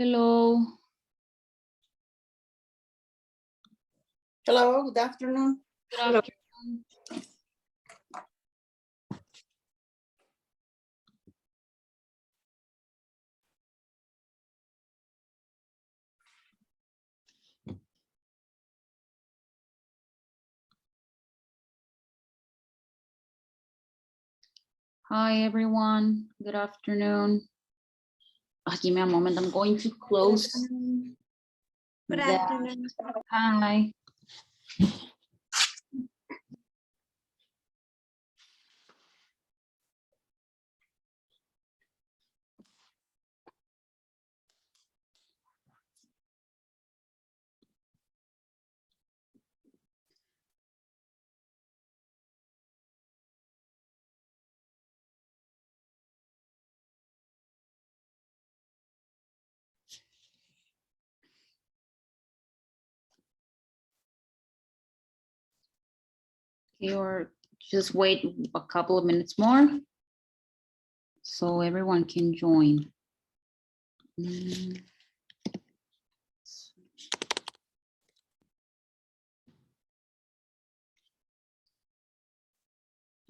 Hello. Hello, good afternoon. Good afternoon. Hi, everyone. Good afternoon. Give me a moment. I'm going to close. Good that. afternoon. Hi. Or just wait a couple of minutes more so everyone can join.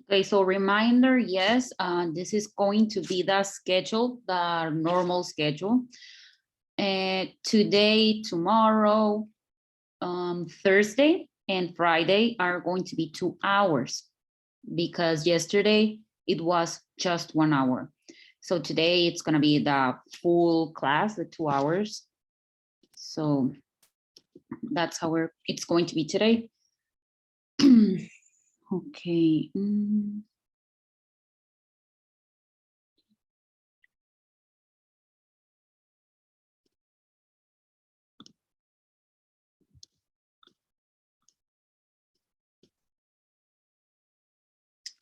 Okay, so reminder, yes, this is going to be the schedule, the normal schedule. Today, tomorrow, Thursday, and Friday are going to be 2 hours because yesterday it was just 1 hour. So today it's going to be the full class, the 2 hours. So that's how it's going to be today. Okay.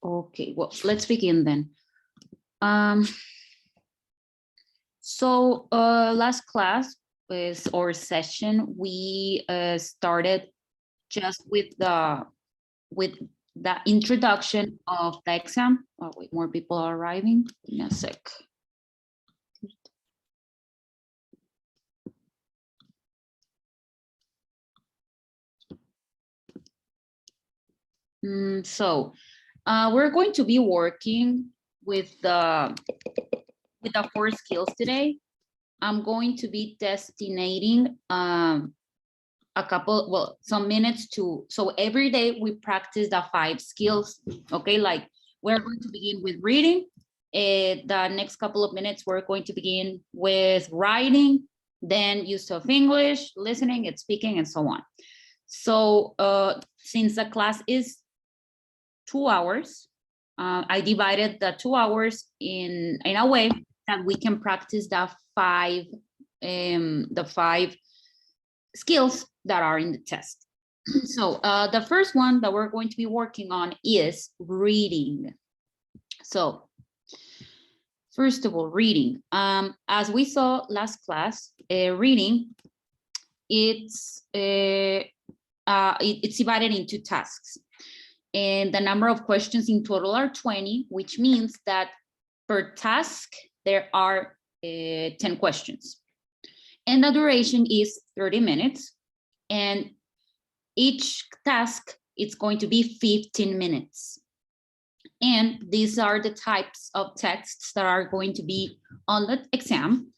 Okay, well, let's begin then. So last class is our session. We started just with the introduction of the exam. Oh, wait, more people are arriving. Give me a sec. So we're going to be working with the 4 skills today. I'm going to be destinating a couple, well, some minutes to, so every day we practice the 5 skills, okay? Like we're going to begin with reading. The next couple of minutes, we're going to begin with writing, then use of English, listening and speaking, and so on. So since the class is 2 hours, I divided the 2 hours in a way that we can practice the 5 skills that are in the test. So the first one that we're going to be working on is reading. So first of all, reading. As we saw last class, reading, it's divided into tasks. And the number of questions in total are 20, which means that per task, there are 10 questions. And the duration is 30 minutes. And each task, it's going to be 15 minutes. And these are the types of texts that are going to be on the exam.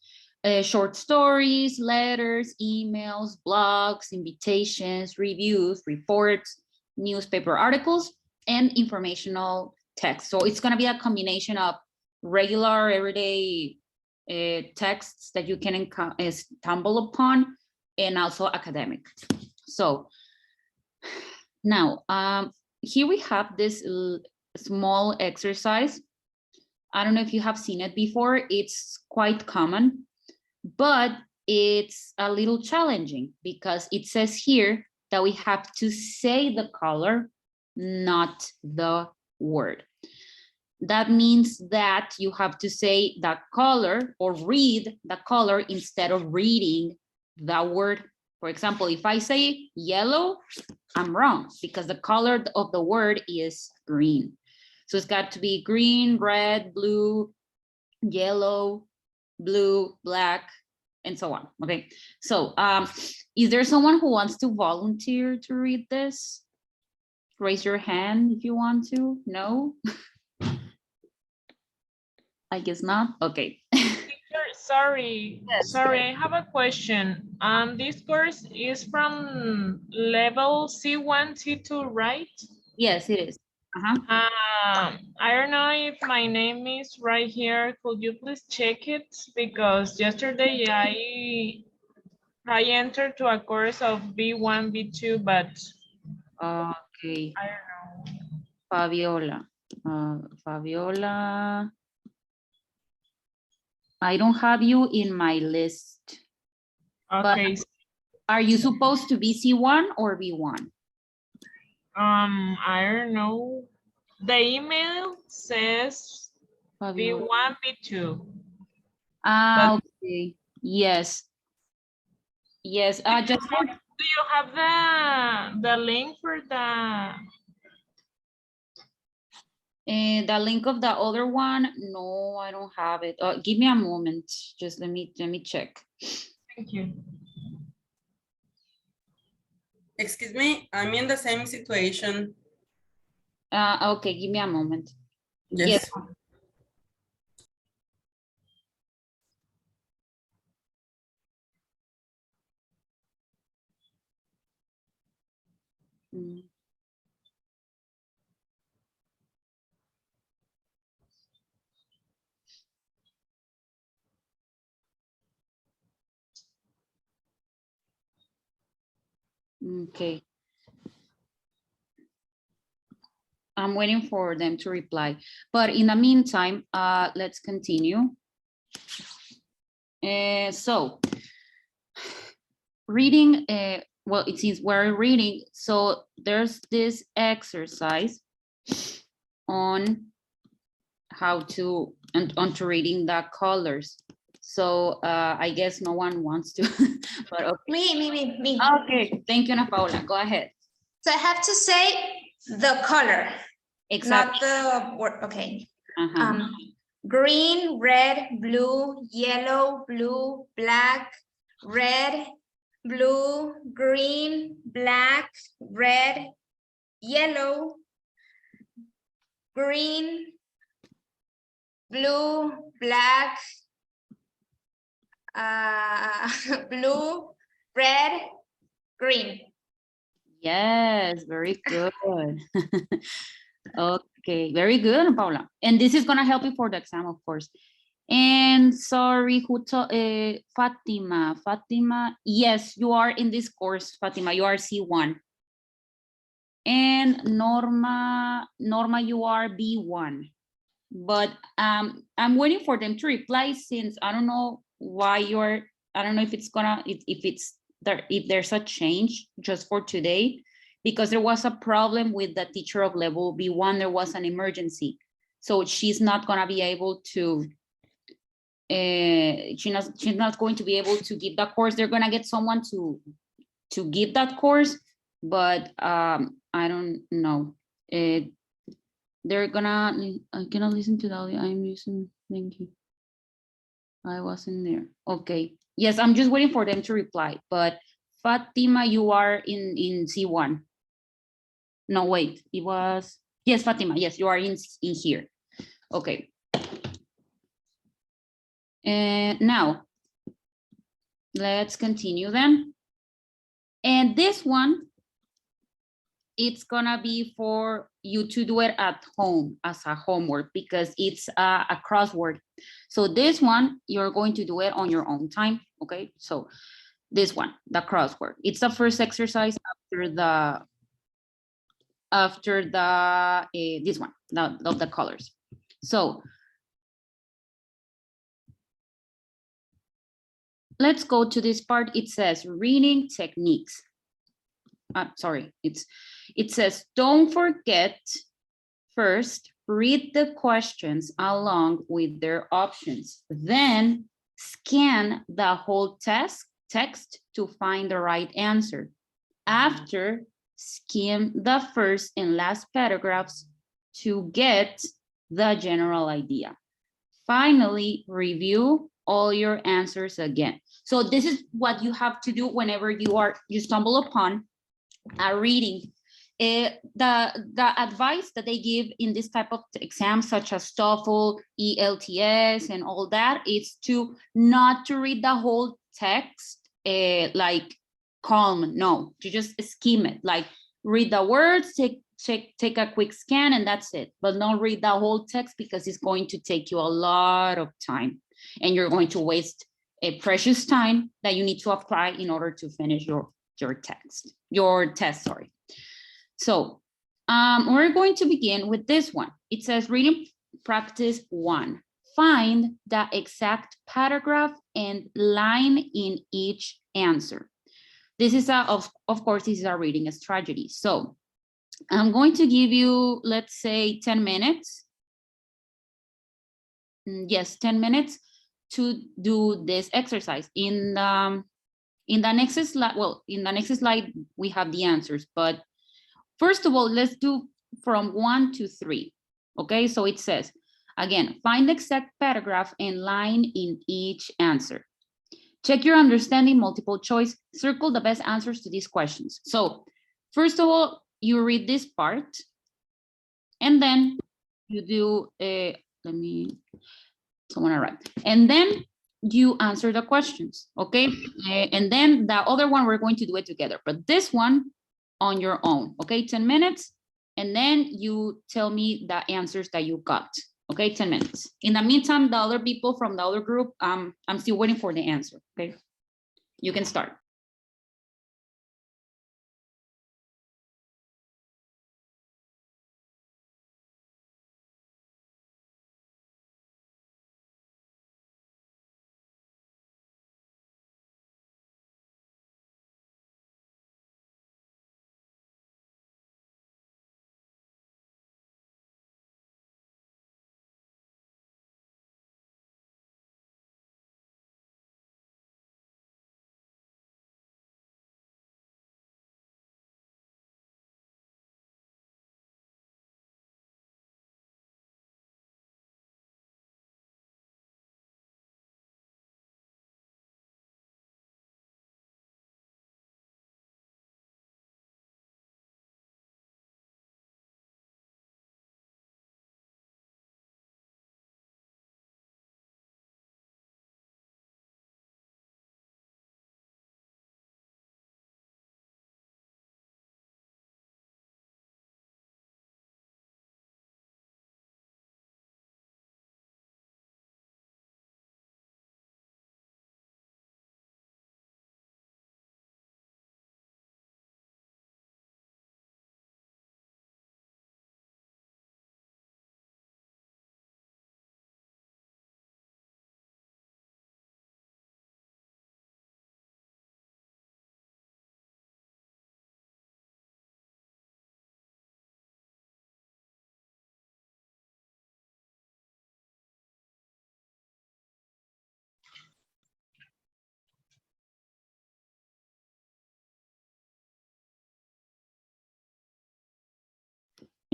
Short stories, letters, emails, blogs, invitations, reviews, reports, newspaper articles, and informational text. So it's going to be a combination of regular, everyday texts that you can stumble upon, and also academic. So now, here we have this small exercise. I don't know if you have seen it before. It's quite common, but it's a little challenging because it says here that we have to say the color, not the word. That means that you have to say the color or read the color instead of reading the word. For example, if I say yellow, I'm wrong because the color of the word is green. So it's got to be green, red, blue, yellow, blue, black, and so on. Okay, so is there someone who wants to volunteer to read this? Raise your hand if you want to. No? I guess not. Okay. Sorry, Yes. sorry, I have a question. This course is from level C1, C2, right? Yes, it is. I don't know if my name is right here. Could you please check it? Because yesterday I entered to a course of B1, B2, but Okay. I don't know. Fabiola. Fabiola. I don't have you in my list. Okay. But are you supposed to be C1 or B1? I don't know. The email says Fabiola. B1, B2. Okay. Yes. Yes. Just for Do you have the link for the link of the other one? No, I don't have it. Give me a moment. Just let me check. Thank you. Excuse me, I'm in the same situation. Okay, give me a moment. Yes. Mm. Okay. I'm waiting for them to reply. But in the meantime, let's continue. So reading, well, it seems we're reading. So there's this exercise on how to, and onto reading the colors. So I guess no one wants to, but okay. Me. Okay, thank you, Ana Paula. Go ahead. So I have to say the color, Exactly. not the word. Okay. Uh-huh. Green, red, blue, yellow, blue, black, red, blue, green, black, red, yellow, green, blue, black, blue, red, green. Yes, very good. Okay, very good, Ana Paula. And this is gonna help you for the exam, of course. And sorry, Fatima. Fatima, yes, you are in this course, Fatima, you are C1. And Norma, you are B1. But I'm waiting for them to reply, since I don't know why I don't know if it's gonna, if there's a change just for today, because there was a problem with the teacher of level B1, there was an emergency. So she's not gonna be able to, she's not going to be able to give that course. They're gonna get someone to give that course, but I don't know. They're gonna, I cannot listen to the audio I'm using, thank you. I wasn't there. Okay, yes, I'm just waiting for them to reply, but Fatima, you are in C1. No, wait, it was, yes, Fatima, yes, you are in here. Okay. And now, let's continue then. And this one, it's gonna be for you to do it at home as a homework, because it's a crossword. So this one, you're going to do it on your own time, okay? So this one, the crossword, it's the first exercise after this one, of the colors. So let's go to this part. It says reading techniques. Sorry, it says, don't forget, first, read the questions along with their options. Then scan the whole text to find the right answer. After, skim the first and last paragraphs to get the general idea. Finally, review all your answers again. So this is what you have to do whenever you stumble upon a reading. The advice that they give in this type of exams, such as TOEFL, ELTS, and all that, is to not to read the whole text like calm. No, to just skim it. Like read the words, take a quick scan, and that's it. But don't read the whole text because it's going to take you a lot of time, and you're going to waste a precious time that you need to apply in order to finish your test, sorry. So we're going to begin with this one. It says reading practice 1. Find the exact paragraph and line in each answer. This is of course, this is a reading strategy. So I'm going to give you, let's say 10 minutes. Yes, 10 minutes to do this exercise. In the next slide, we have the answers, but first of all, let's do from 1 to 3. Okay, so it says, again, find the exact paragraph and line in each answer. Check your understanding, multiple choice, circle the best answers to these questions. So first of all, you read this part, and then you do, someone arrived, and then you answer the questions, okay? And then the other one, we're going to do it together, but this one on your own, okay? 10 minutes, and then you tell me the answers that you got, okay? 10 minutes. In the meantime, the other people from the other group, I'm still waiting for the answer, okay? You can start.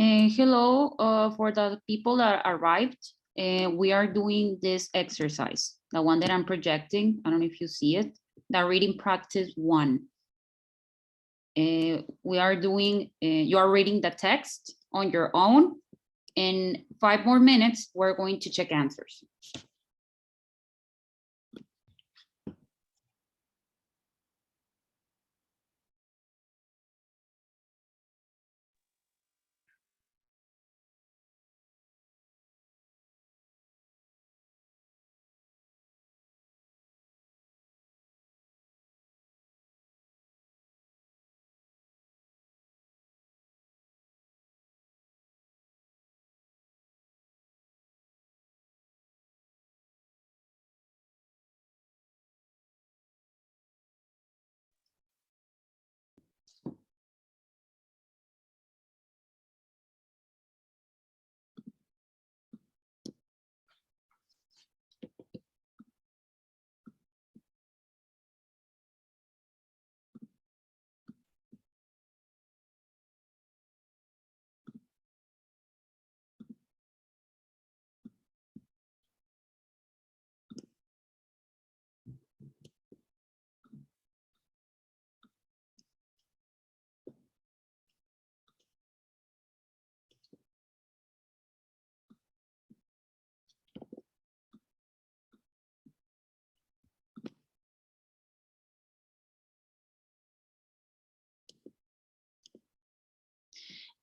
Hello, for the people that arrived, we are doing this exercise, the one that I'm projecting. I don't know if you see it, the reading practice 1. We are doing, you are reading the text on your own. In 5 more minutes, we're going to check answers.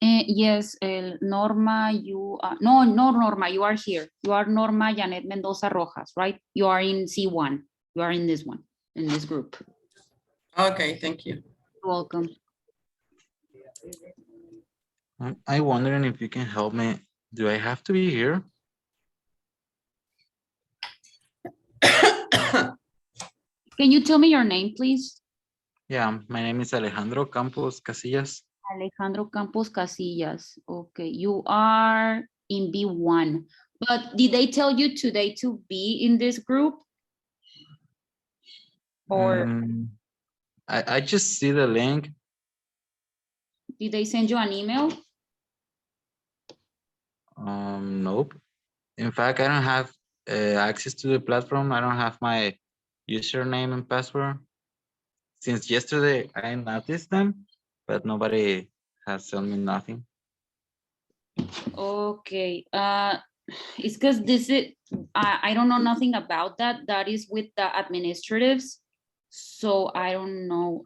Yes, Norma, you are, no, Norma, you are here. You are Norma Janet Mendoza Rojas, right? You are in C1. You are in this one, in this group. Okay, thank you. You're welcome. I'm wondering if you can help me. Do I have to be here? Can you tell me your name, please? Yeah, my name is Alejandro Campos Casillas. Alejandro Campos Casillas. Okay, you are in B1. But did they tell you today to be in this group? Or I just see the link. did they send you an email? Nope. In fact, I don't have access to the platform. I don't have my username and password. Since yesterday, I noticed them, but nobody has told me nothing. Okay, it's because this is, I don't know nothing about that. That is with the administratives. So I don't know.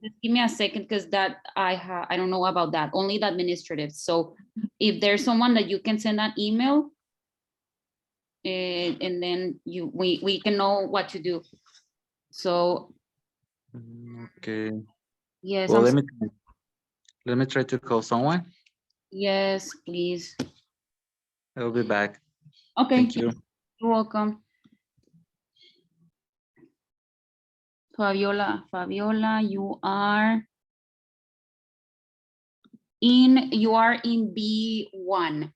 Just give me a second because that I don't know about that. Only the administratives. So if there's someone that you can send an email, and then we can know what to do. So Okay. yes, Well, let me try to call someone. yes, please. I'll be back. Okay, Thank you. you're welcome. Fabiola, you are in B1,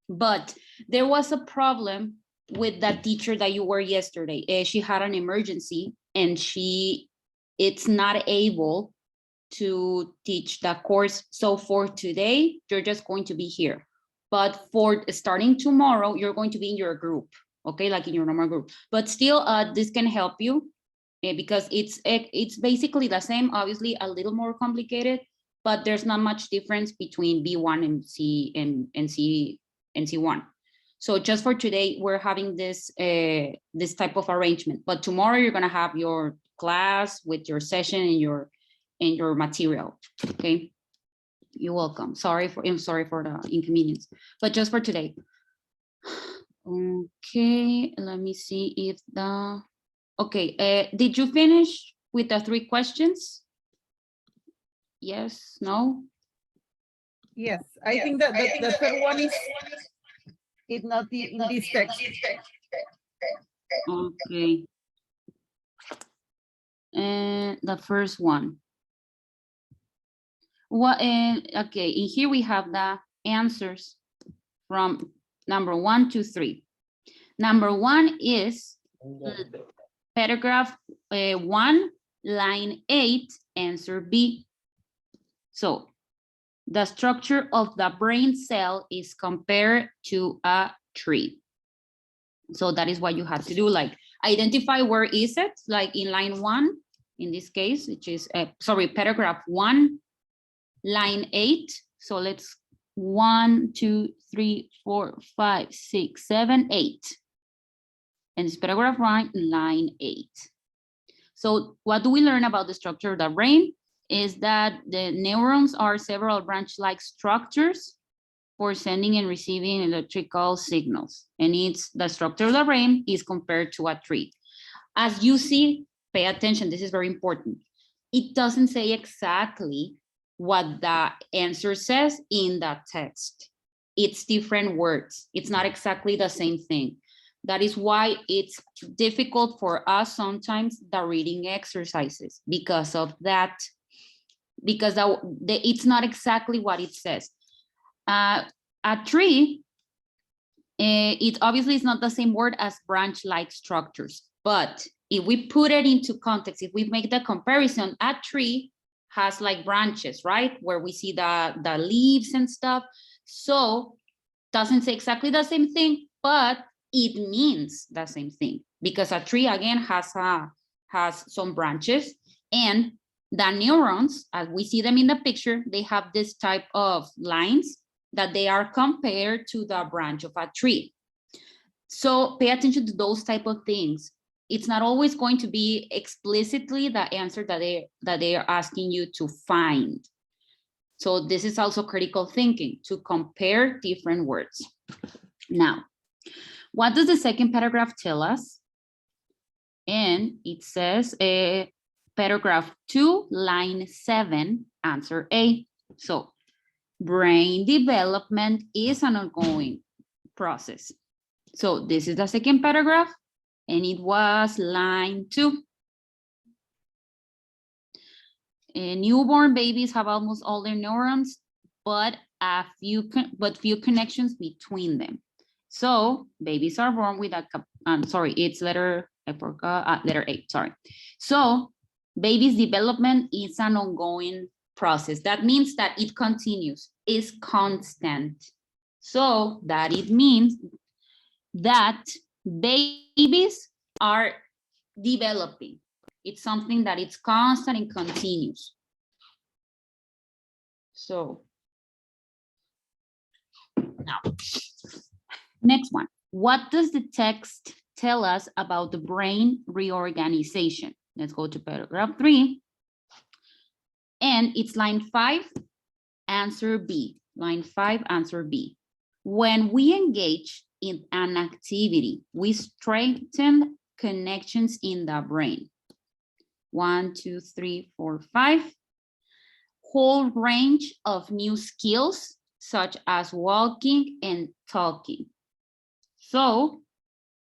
but there was a problem with that teacher that you were yesterday. She had an emergency and it's not able to teach the course. So for today, you're just going to be here. But for starting tomorrow, you're going to be in your group, okay, like in your normal group. But still, this can help you because it's basically the same, obviously a little more complicated, but there's not much difference between B1 and C1. So just for today, we're having this this type of arrangement. But tomorrow you're gonna have your class with your session and your material. Okay, you're welcome. I'm sorry for the inconvenience, but just for today. Okay, let me see if the. Okay, did you finish with the 3 questions? Yes, no? Yes, I think that the third one is not in this text. Okay. And the first one. What? Okay, in here we have the answers from number 1 to 3. Number 1 is paragraph 1, line 8, answer B. So the structure of the brain cell is compared to a tree. So that is what you have to do, like identify where is it, like in line 1, in this case, which is, sorry, paragraph 1, line 8. So let's 1, 2, 3, 4, 5, 6, 7, 8. And it's paragraph 1, line 8. So what do we learn about the structure of the brain? Is that the neurons are several branch-like structures for sending and receiving electrical signals. And it's the structure of the brain is compared to a tree. As you see, pay attention, this is very important. It doesn't say exactly what the answer says in the text. It's different words. It's not exactly the same thing. That is why it's difficult for us sometimes, the reading exercises, because of that, because it's not exactly what it says. A tree, it obviously is not the same word as branch-like structures, but if we put it into context, if we make the comparison, a tree has like branches, right? Where we see the leaves and stuff. So doesn't say exactly the same thing, but it means the same thing because a tree again has some branches, and the neurons, as we see them in the picture, they have this type of lines that they are compared to the branch of a tree. So pay attention to those type of things. it's not always going to be explicitly the answer that they are asking you to find. So this is also critical thinking, to compare different words. Now, what does the second paragraph tell us? And it says, paragraph 2, line 7, answer A. So brain development is an ongoing process. So this is the second paragraph, and it was line 2. Newborn babies have almost all their neurons, but few connections between them. So babies are born with a, it's letter, I forgot, letter A, sorry. So baby's development is an ongoing process. That means that it continues, is constant. So that it means that babies are developing. It's something that it's constant and continuous. So now, next one. What does the text tell us about the brain reorganization? Let's go to paragraph 3. And it's line 5, answer B. Line 5, answer B. When we engage in an activity, we strengthen connections in the brain. 1, 2, 3, 4, 5. Whole range of new skills, such as walking and talking. So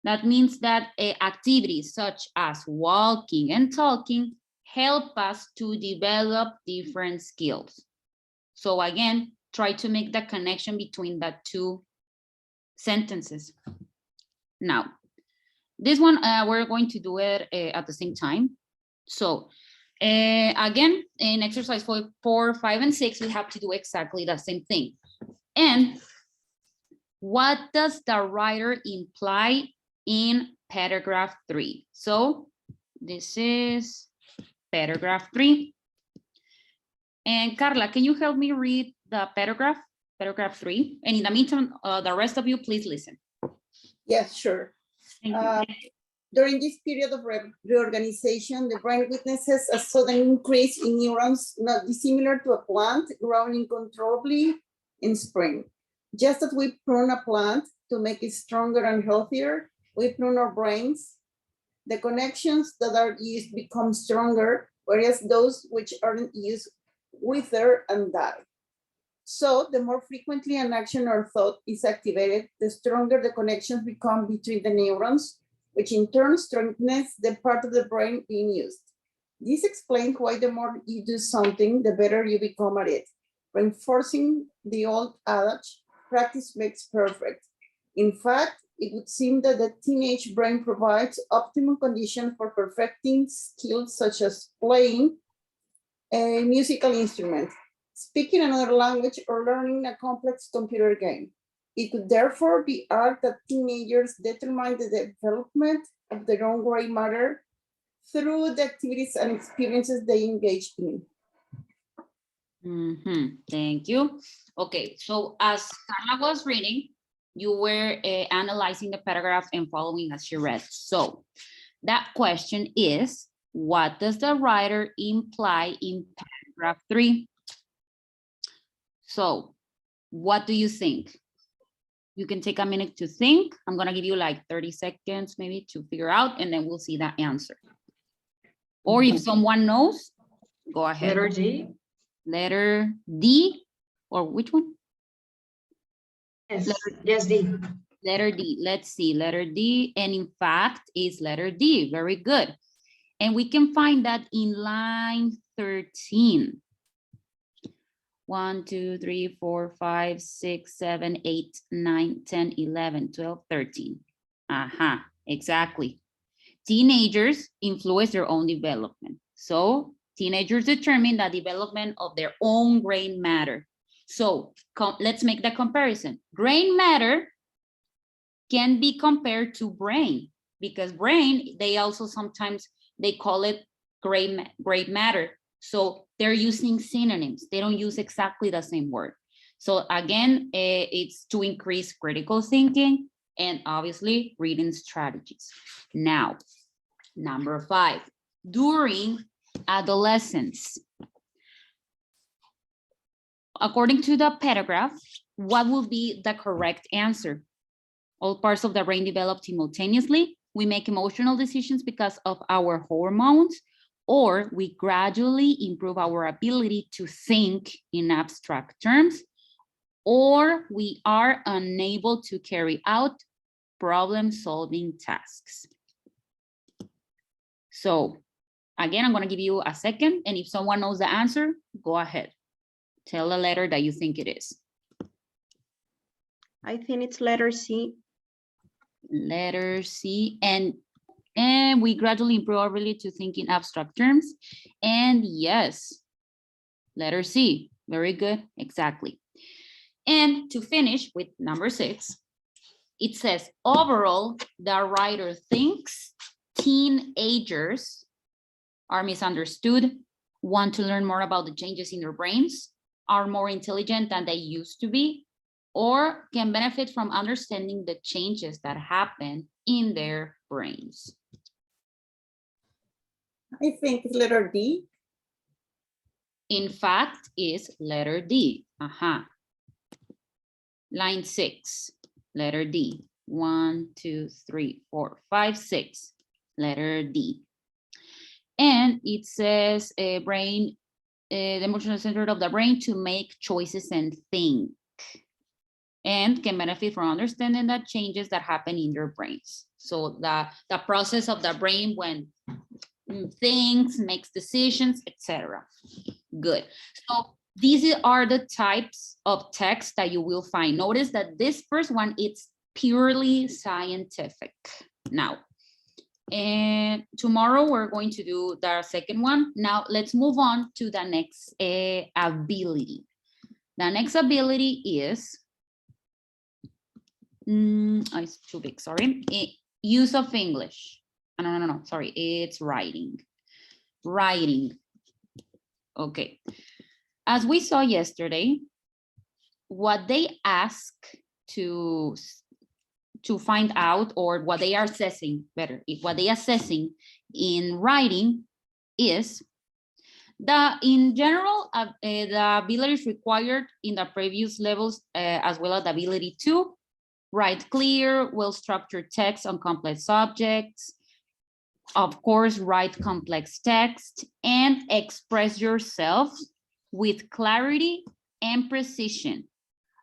that means that activities such as walking and talking help us to develop different skills. So again, try to make the connection between the two sentences. Now, this one, we're going to do it at the same time. So again, in exercise 4, 5, and 6, we have to do exactly the same thing. And what does the writer imply in paragraph 3? So this is paragraph 3. And Carla, can you help me read the paragraph 3? And in the meantime, the rest of you, please listen. Yes, sure. Thank you. During this period of reorganization, the brain witnesses a sudden increase in neurons not dissimilar to a plant growing uncontrollably in spring. Just as we prune a plant to make it stronger and healthier, we prune our brains. The connections that are used become stronger, whereas those which aren't used wither and die. So the more frequently an action or thought is activated, the stronger the connections become between the neurons, which in turn strengthens the part of the brain being used. This explains why the more you do something, the better you become at it, reinforcing the old adage, practice makes perfect. In fact, it would seem that the teenage brain provides optimum condition for perfecting skills such as playing a musical instrument, speaking another language, or learning a complex computer game. It could therefore be argued that teenagers determine the development of their own gray matter through the activities and experiences they engage in. Thank you. Okay, so as Carla was reading, you were analyzing the paragraph and following as she read. So that question is, what does the writer imply in paragraph 3? So what do you think? You can take a minute to think. I'm gonna give you like 30 seconds maybe to figure out, and then we'll see the answer. Or if someone knows, go ahead. Letter D. Letter D, or which one? Yes, yes, D. Letter D, let's see, letter D, and in fact, it's letter D, very good. And we can find that in line 13. 1, 2, 3, 4, 5, 6, 7, 8, 9, 10, 11, 12, 13. Exactly. Teenagers influence their own development. So teenagers determine the development of their own brain matter. So let's make the comparison. Brain matter can be compared to brain, because brain, they also sometimes, they call it gray matter. So they're using synonyms. They don't use exactly the same word. So again, it's to increase critical thinking and obviously reading strategies. Now, Number 5, during adolescence. According to the paragraph, what will be the correct answer? All parts of the brain develop simultaneously. We make emotional decisions because of our hormones, or we gradually improve our ability to think in abstract terms, or we are unable to carry out problem-solving tasks. So again, I'm going to give you a second, and if someone knows the answer, go ahead. Tell the letter that you think it is. I think it's letter C. Letter C, and we gradually improve our ability to think in abstract terms. And yes, letter C, very good, exactly. And to finish with number 6, it says, overall, the writer thinks teenagers are misunderstood, want to learn more about the changes in their brains, are more intelligent than they used to be, or can benefit from understanding the changes that happen in their brains. I think it's letter D. In fact, is letter D. Line 6, letter D. 1, 2, 3, 4, 5, 6, letter D. And it says brain, the emotional center of the brain to make choices and think, and can benefit from understanding the changes that happen in their brains. So the process of the brain when thinks, makes decisions, etc. Good. So these are the types of text that you will find. Notice that this first one, it's purely scientific. Now, and tomorrow we're going to do the second one. Now let's move on to the next ability. The next ability is, it's too big, sorry. Use of English. No, sorry, it's writing. Writing. Okay. As we saw yesterday, what they ask to find out, or what they are assessing, better, what they are assessing in writing is in general, the abilities required in the previous levels, as well as the ability to write clear, well-structured text on complex subjects, of course, write complex text, and express yourself with clarity and precision,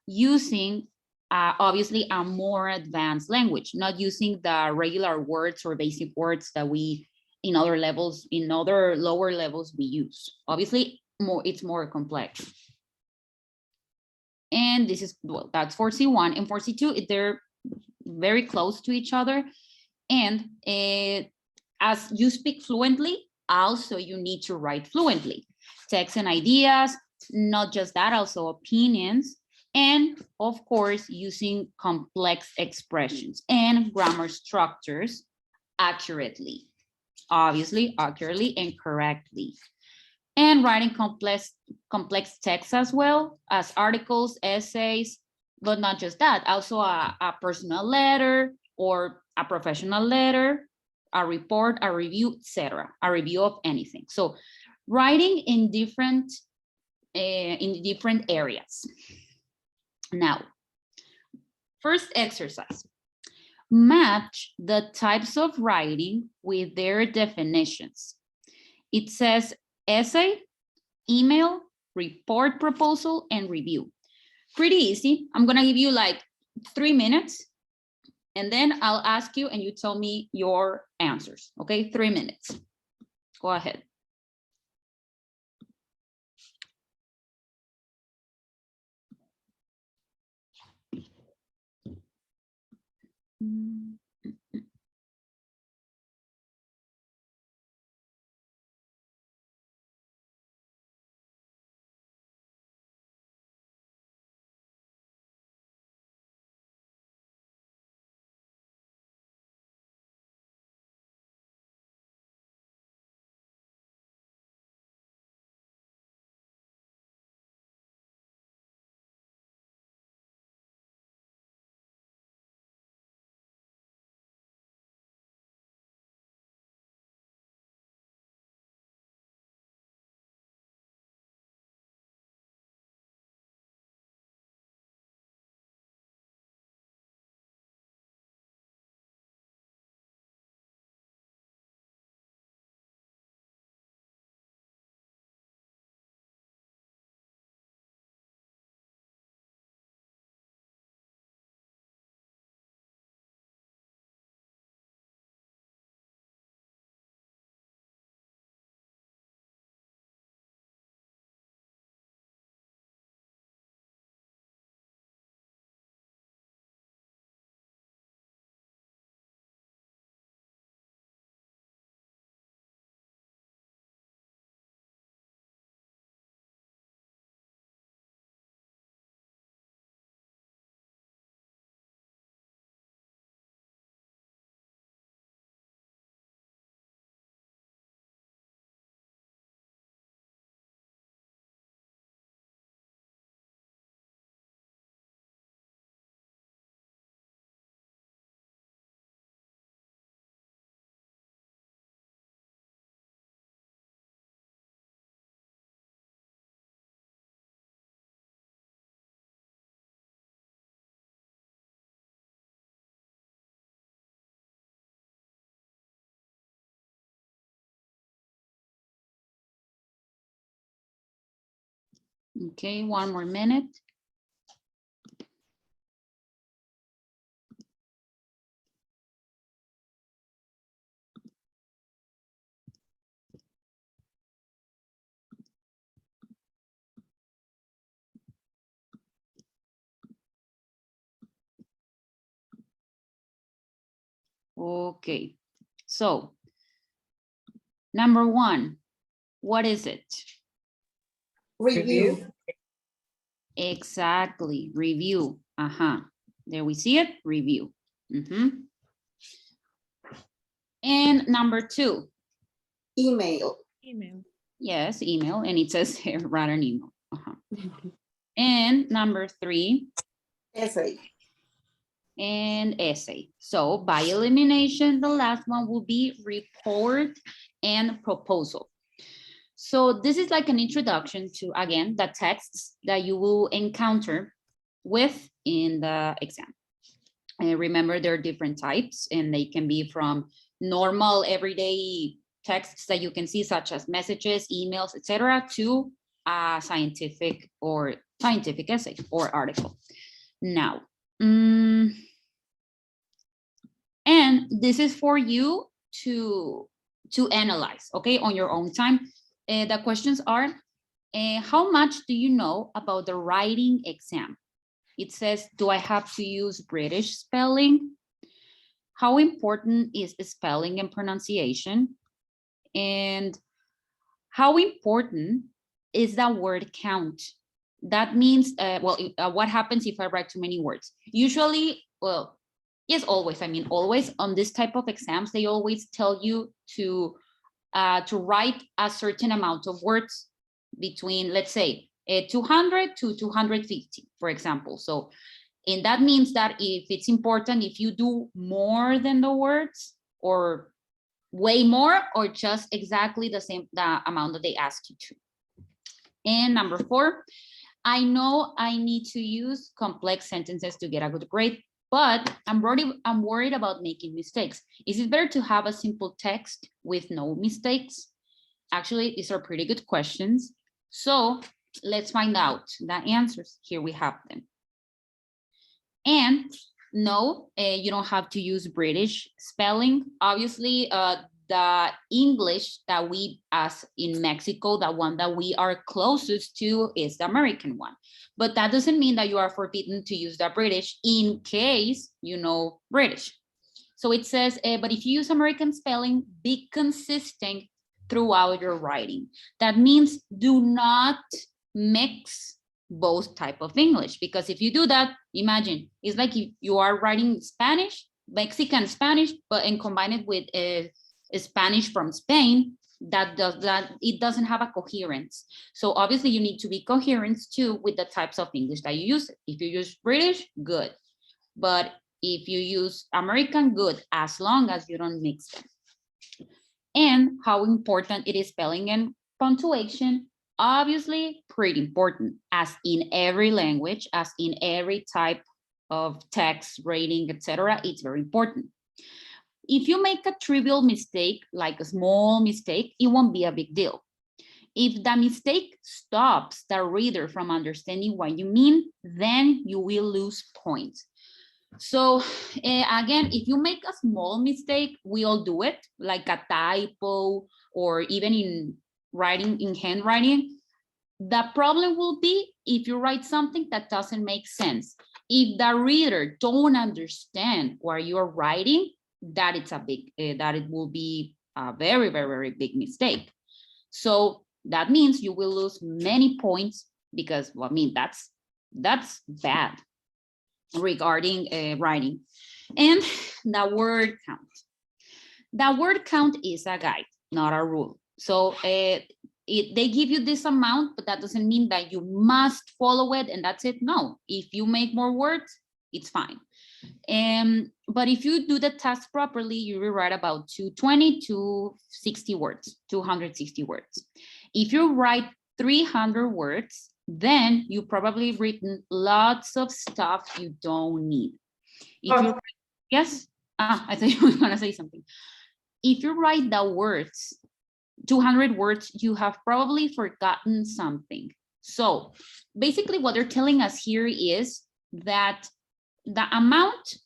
using obviously a more advanced language, not using the regular words or basic words that we in other levels, in other lower levels we use. Obviously, it's more complex. And this is, well, that's for C1 and for C2, they're very close to each other. And as you speak fluently, also you need to write fluently. Text and ideas, not just that, also opinions, and of course, using complex expressions and grammar structures accurately, obviously, accurately and correctly. And writing complex texts as well as articles, essays, but not just that, also a personal letter or a professional letter, a report, a review, etc., a review of anything. So writing in different areas. Now, first exercise, match the types of writing with their definitions. It says essay, email, report proposal, and review. Pretty easy. I'm gonna give you like 3 minutes, and then I'll ask you and you tell me your answers, okay? 3 minutes. Go ahead. Okay, one more minute. Okay, so number one, what is it? Review. Exactly, review. There we see it, review. And number two. Email. Email. Yes, email, and it says here, write an email. And number three. Essay. And essay. So by elimination, the last one will be report and proposal. So this is like an introduction to, again, the texts that you will encounter with in the exam. And remember, there are different types, and they can be from normal everyday texts that you can see, such as messages, emails, etc., to a scientific essay or article. Now, and this is for you to analyze, okay, on your own time. The questions are, how much do you know about the writing exam? It says, do I have to use British spelling? How important is spelling and pronunciation? And how important is the word count? That means, what happens if I write too many words? Usually, well, yes, always. I mean, always on this type of exams, they always tell you to write a certain amount of words between, let's say, 200 to 250, for example. So, and that means that if it's important, if you do more than the words or way more, or just exactly the same, the amount that they ask you to. And number four, I know I need to use complex sentences to get a good grade, but I'm worried about making mistakes. Is it better to have a simple text with no mistakes? Actually, these are pretty good questions. So let's find out the answers. Here we have them. And no, you don't have to use British spelling. Obviously, the English that we, as in Mexico, the one that we are closest to is the American one. But that doesn't mean that you are forbidden to use the British in case you know British. So it says, but if you use American spelling, be consistent throughout your writing. That means do not mix both type of English, because if you do that, imagine, it's like if you are writing Spanish, Mexican Spanish, and combine it with Spanish from Spain, it doesn't have a coherence. So obviously you need to be coherent too with the types of English that you use. If you use British, good. But if you use American, good, as long as you don't mix them. And how important it is spelling and punctuation, obviously pretty important, as in every language, as in every type of text, rating, etc. It's very important. If you make a trivial mistake, like a small mistake, it won't be a big deal. If the mistake stops the reader from understanding what you mean, then you will lose points. So again, if you make a small mistake, we all do it, like a typo or even in writing, in handwriting. The problem will be if you write something that doesn't make sense. If the reader don't understand what you're writing, that it's a big, that it will be a very, very, very big mistake. So that means you will lose many points because, well, I mean, that's bad regarding writing. And the word count. The word count is a guide, not a rule. So they give you this amount, but that doesn't mean that you must follow it and that's it. No, if you make more words, it's fine. But if you do the task properly, you will write about 220 to 60 words, 260 words. If you write 300 words, then you probably written lots of stuff you don't need. If you, yes, I thought you were gonna say something. If you write the words, 200 words, you have probably forgotten something. So basically what they're telling us here is that the amount,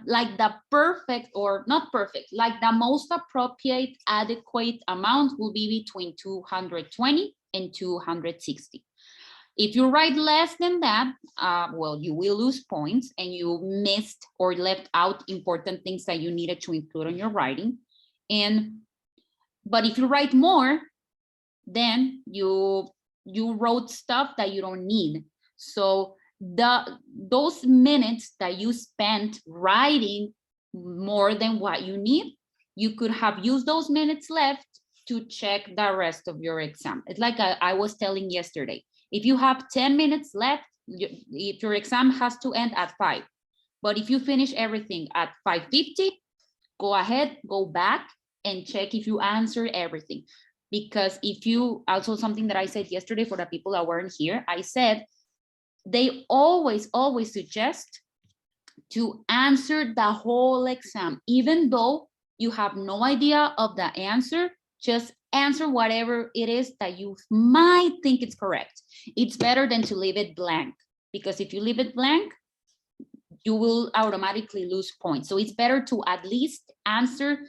like the perfect, or not perfect, like the most appropriate adequate amount will be between 220 and 260. If you write less than that, well, you will lose points and you missed or left out important things that you needed to include on your writing. But if you write more, then you wrote stuff that you don't need. So those minutes that you spent writing more than what you need, you could have used those minutes left to check the rest of your exam. It's like I was telling yesterday, if you have 10 minutes left, if your exam has to end at 5, but if you finish everything at 5:50, go ahead, go back and check if you answered everything. Because if you, also something that I said yesterday for the people that weren't here, I said, they always suggest to answer the whole exam, even though you have no idea of the answer, just answer whatever it is that you might think it's correct. It's better than to leave it blank, because if you leave it blank, you will automatically lose points. So it's better to at least answer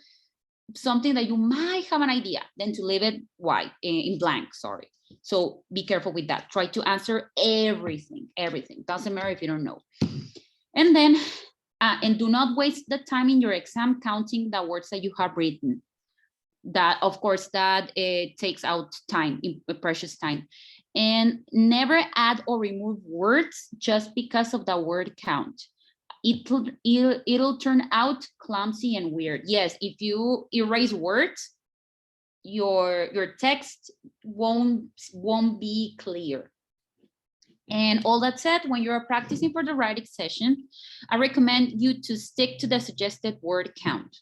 something that you might have an idea than to leave it white in blank, sorry. So be careful with that. Try to answer everything. Doesn't matter if you don't know. And then, and do not waste the time in your exam counting the words that you have written. That, of course, that takes out time, precious time. And never add or remove words just because of the word count. It'll turn out clumsy and weird. Yes, if you erase words, your text won't be clear. And all that said, when you're practicing for the writing session, I recommend you to stick to the suggested word count.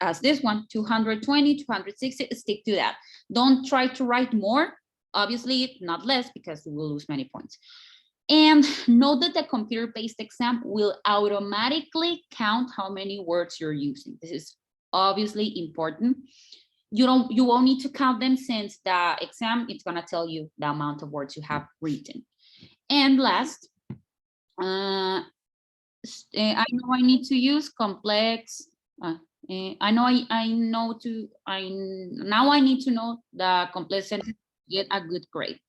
As this one, 220, 260, stick to that. Don't try to write more, obviously not less, because you will lose many points. And note that the computer-based exam will automatically count how many words you're using. This is obviously important. You won't need to count them, since the exam, it's gonna tell you the amount of words you have written. And last, I know I need to use complex. Now I need to know the complex sentence to get a good grade.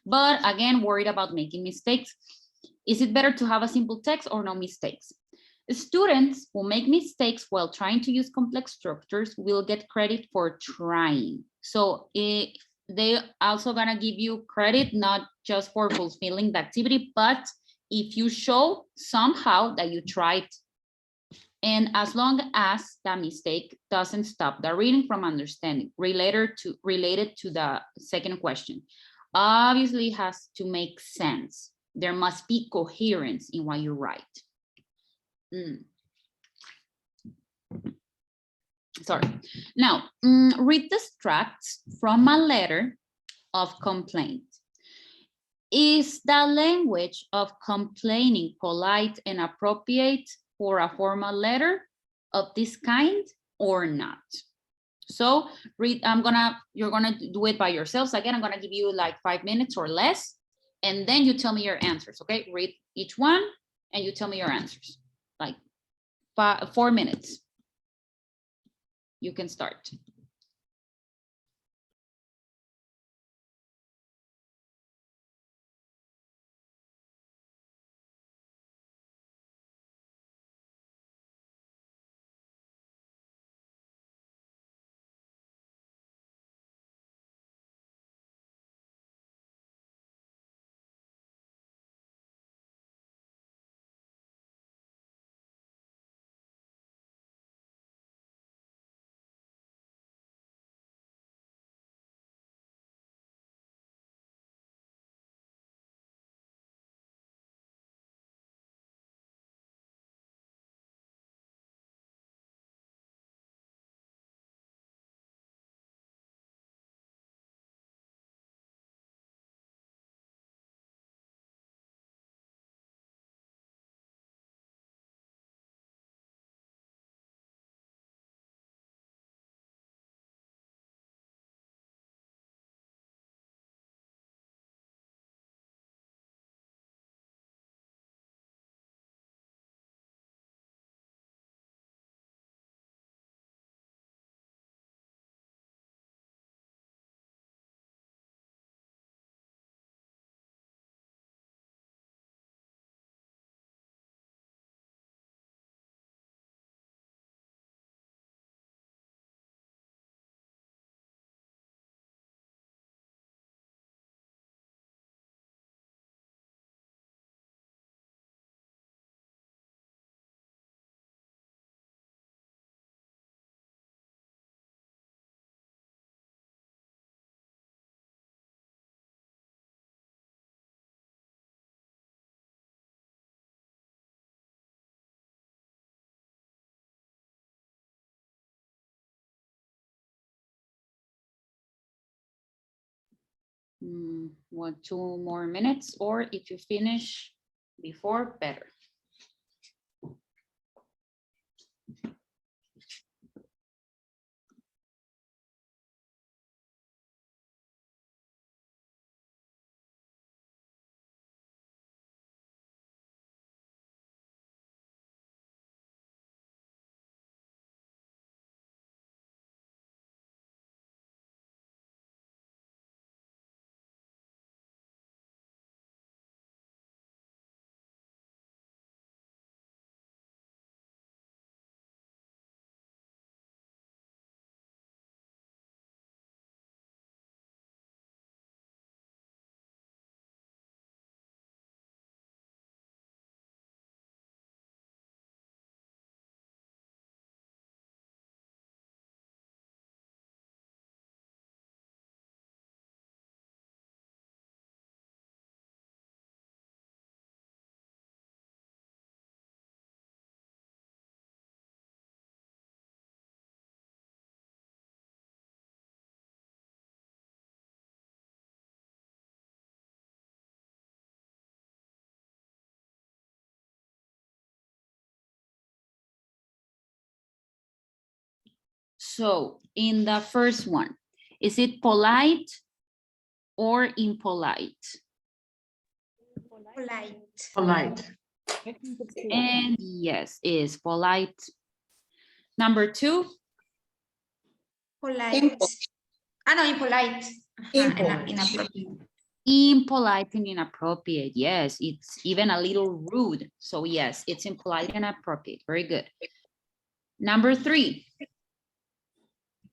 But again, worried about making mistakes. Is it better to have a simple text or no mistakes? Students who make mistakes while trying to use complex structures will get credit for trying. So they also gonna give you credit, not just for fulfilling the activity, but if you show somehow that you tried. And as long as the mistake doesn't stop the reading from understanding, related to the second question, obviously has to make sense. There must be coherence in what you write. Sorry. Now, read the extracts from a letter of complaint. Is the language of complaining polite and appropriate for a formal letter of this kind or not? So read, you're gonna do it by yourselves. Again, I'm gonna give you like 5 minutes or less, and then you tell me your answers, okay? Read each one and you tell me your answers, like 4 minutes. You can start. 1, 2 more minutes, or if you finish before, better. So in the first one, is it polite or impolite? Polite. Polite. And yes, is polite. Number 2, Polite. Impo- Ah, no, impolite. Impolite. Inappropriate. impolite and inappropriate. Yes, it's even a little rude. So yes, it's impolite and inappropriate. Very good. Number 3,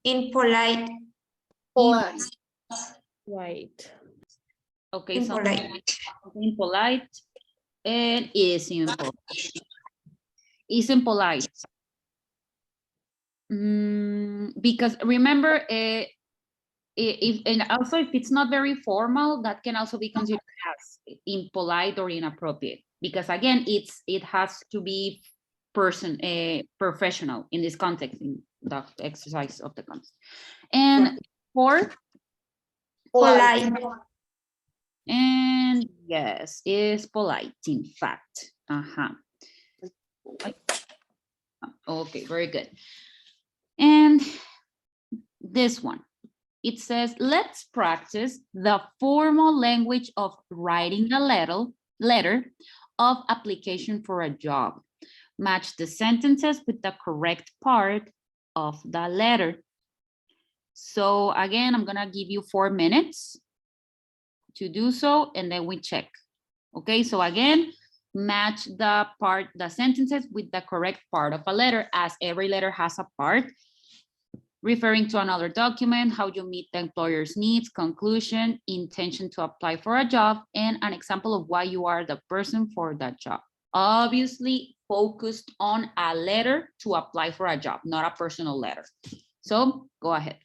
Impolite. Polite. Right. okay, so Impolite. impolite and is impolite. Is impolite. Because remember, if and also if it's not very formal, that can also be considered as impolite or inappropriate. Because again, it has to be professional in this context, in the exercise of the context. And 4, Polite. Polite. and yes, is polite, in fact. Okay, very good. And this one, it says, let's practice the formal language of writing a letter of application for a job. Match the sentences with the correct part of the letter. So again, I'm gonna give you 4 minutes to do so, and then we check. Okay, so again, match the sentences with the correct part of a letter, as every letter has a part. Referring to another document, how you meet the employer's needs, conclusion, intention to apply for a job, and an example of why you are the person for that job. Obviously focused on a letter to apply for a job, not a personal letter. So go ahead.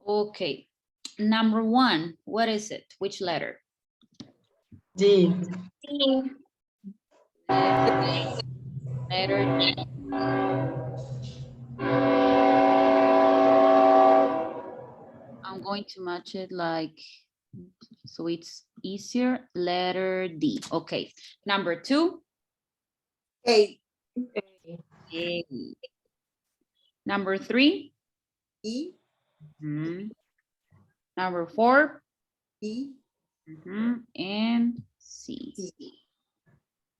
Okay. Number 1, what is it? Which letter? D. D. Letter D. I'm going to match it like, so it's easier. Letter D. Okay. Number 2. A, A. Number 3. E, Mhm. Number 4. E, And C. D.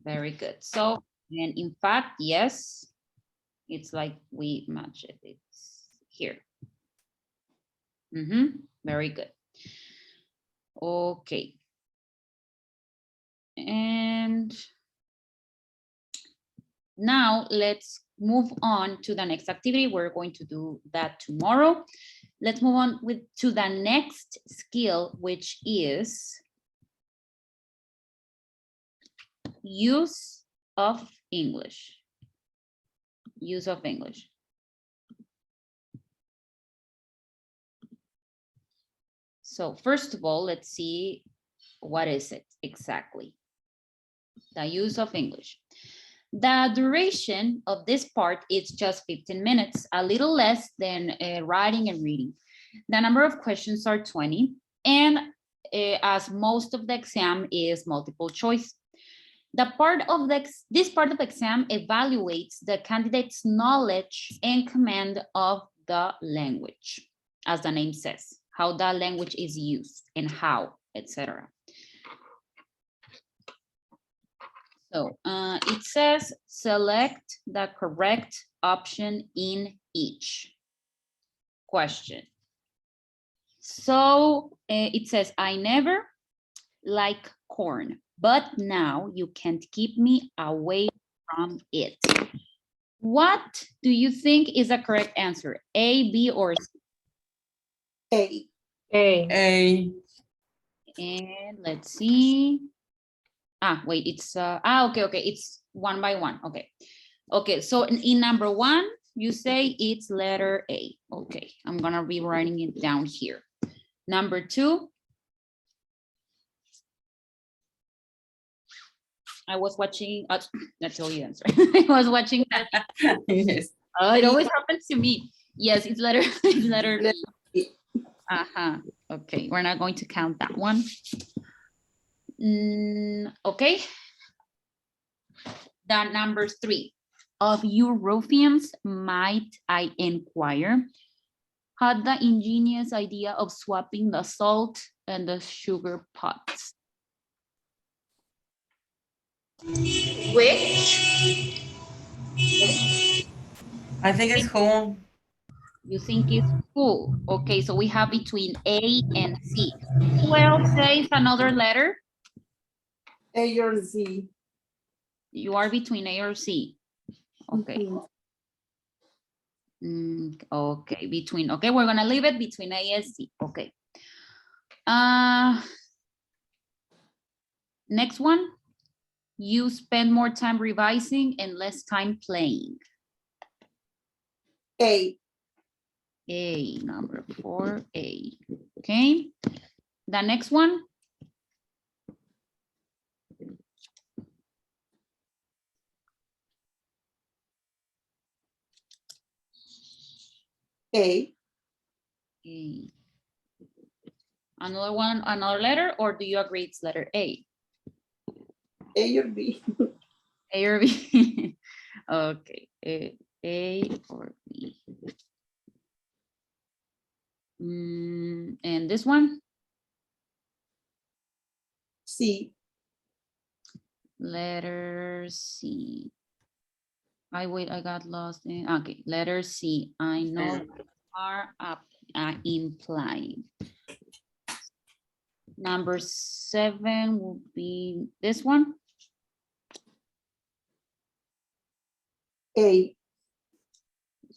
Very good. So, and in fact, yes, it's like we match it. It's here. Very good. Okay. And now let's move on to the next activity. We're going to do that tomorrow. Let's move on to the next skill, which is use of English. Use of English. So first of all, let's see, what is it exactly? The use of English. The duration of this part is just 15 minutes, a little less than writing and reading. The number of questions are 20, and as most of the exam is multiple choice. This part of the exam evaluates the candidate's knowledge and command of the language, as the name says, how the language is used and how, etc. So it says select the correct option in each question. So it says, I never like corn, but now you can't keep me away from it. What do you think is the correct answer? A, B, or C? A. A. A. And let's see. Wait, it's, okay, it's one by one, okay. So in number 1, you say it's letter A. Okay, I'm gonna be writing it down here. Number 2. I was watching, I told you answer. I was watching that. Yes. It always happens to me. Yes, it's letter B. Okay, we're not going to count that one. Okay. The number 3. Of you ruffians, might I inquire, had the ingenious idea of swapping the salt and the sugar pots? Which? I think it's who. You think it's who? Okay, so we have between A and C. Who else says another letter? A or Z. You are between A or C. Okay. Okay, between, okay, we're gonna leave it between A and C. Okay. Next one. You spend more time revising and less time playing. A. A, number 4, A. Okay. The next one. A. A. Another one, another letter, or do you agree it's letter A? A or B. A or B? Okay, A or B. And this one? C. Letter C. Wait, I got lost in, okay, letter C. I know you are up, implying. Number 7 will be this one. A.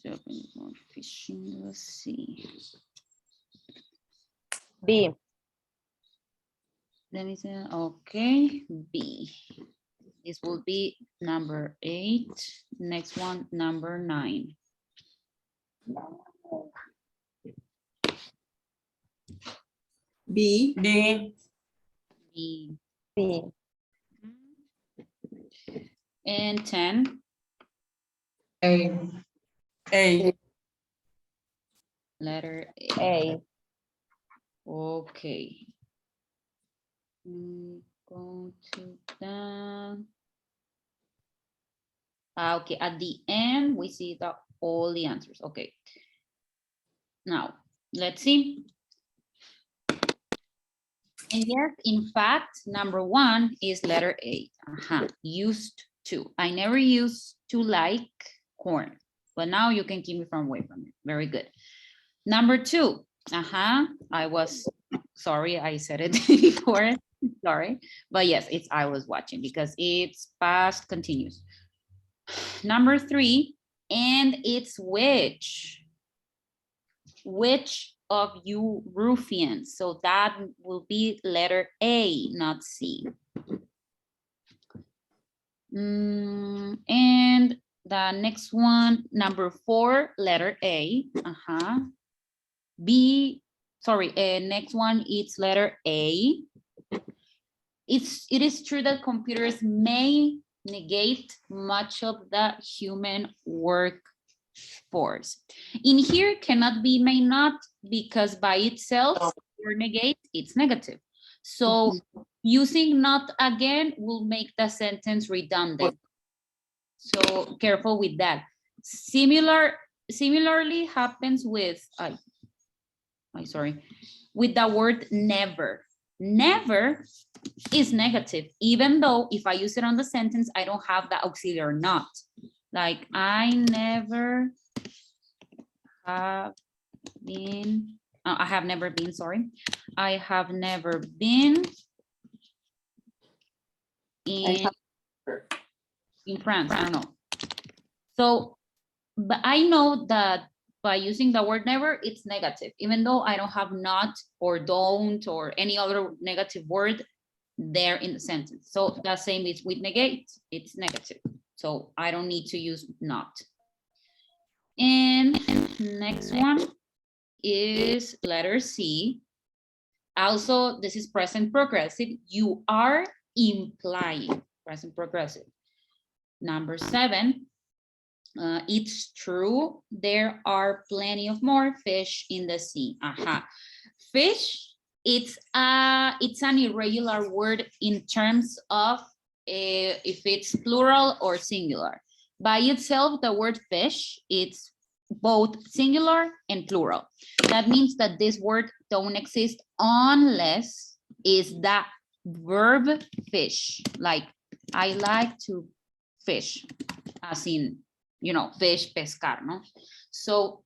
Let's see. B. Let me see. Okay, B. This will be number 8. Next one, number 9. B, B, B. B. And 10. A. A, Letter A. A. Okay. Go to the. Okay, at the end, we see all the answers. Okay. Now, let's see. And yes, in fact, number 1 is letter A. Used to. I never used to like corn, but now you can keep me from away from it. Very good. Number 2. I was sorry, I said it before. Sorry, but yes, it's I was watching because it's past continuous. Number 3, and it's which. Which of you ruffians? So that will be letter A, not C. And the next one, number 4, letter A. B, sorry, next one, it's letter A. It is true that computers may negate much of the human workforce. In here cannot be, may not, because by itself or negate, it's negative. So using not again will make the sentence redundant. So careful with that. Similarly happens with, with the word never. Never is negative, even though if I use it on the sentence, I don't have the auxiliary not. Like I never have been, I have never been, sorry. I have never been in France, I don't know. So, but I know that by using the word never, it's negative, even though I don't have not or don't or any other negative word there in the sentence. So the same is with negate, it's negative. So I don't need to use not. And next one is letter C. Also, this is present progressive. You are implying, present progressive. Number 7. It's true, there are plenty of more fish in the sea. Fish, it's an irregular word in terms of if it's plural or singular. By itself, the word fish, it's both singular and plural. That means that this word don't exist unless is the verb fish. Like I like to fish, as in, you know, fish, pescar, no? So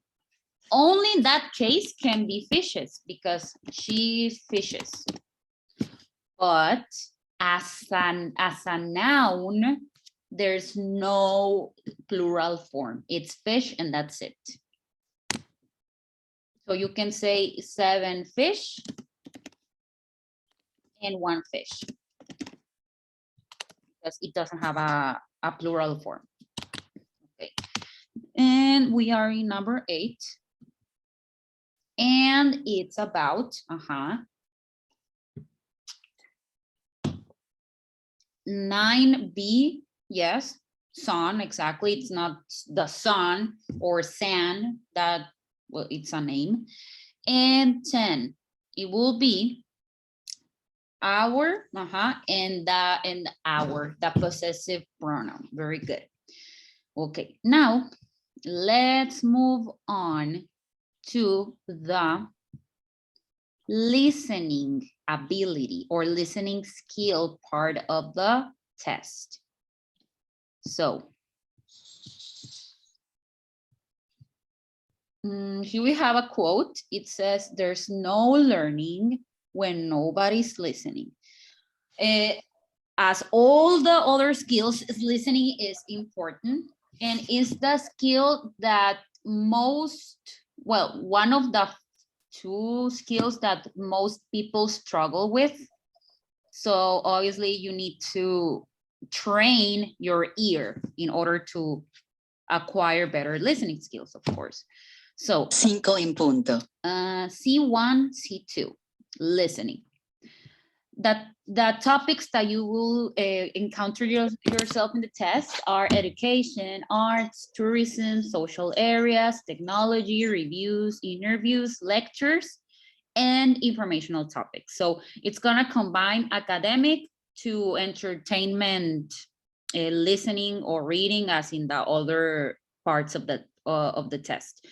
only in that case can be fishes because she fishes. But as a noun, there's no plural form. It's fish and that's it. So you can say 7 fish and 1 fish because it doesn't have a plural form. Okay. And we are in number 8. And it's about, 9B, yes, sun, exactly. It's not the sun or sand, that, well, it's a name. And 10, it will be our, and our, the possessive pronoun. Very good. Okay, now let's move on to the listening ability or listening skill part of the test. So here we have a quote. It says, there's no learning when nobody's listening. As all the other skills, listening is important and is the skill that most, well, one of the 2 skills that most people struggle with. So obviously you need to train your ear in order to acquire better listening skills, of course. So 5 en punto. C1, C2. listening. The topics that you will encounter yourself in the test are education, arts, tourism, social areas, technology, reviews, interviews, lectures, and informational topics. So it's gonna combine academic to entertainment, listening or reading, as in the other parts of the test.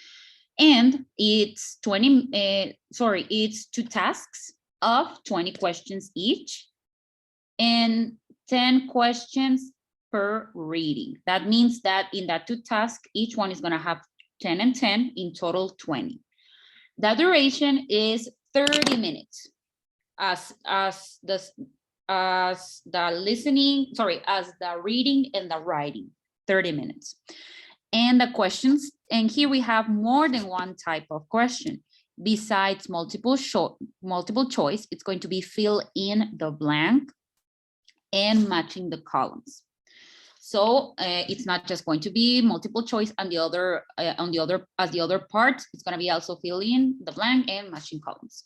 And it's it's 2 tasks of 20 questions each and 10 questions per reading. That means that in that 2 tasks, each one is going to have 10 and 10, in total 20. The duration is 30 minutes as the reading and the writing, 30 minutes. And the questions, and here we have more than one type of question. Besides multiple choice, it's going to be fill in the blank and matching the columns. So it's not just going to be multiple choice and the other part, it's going to be also fill in the blank and matching columns.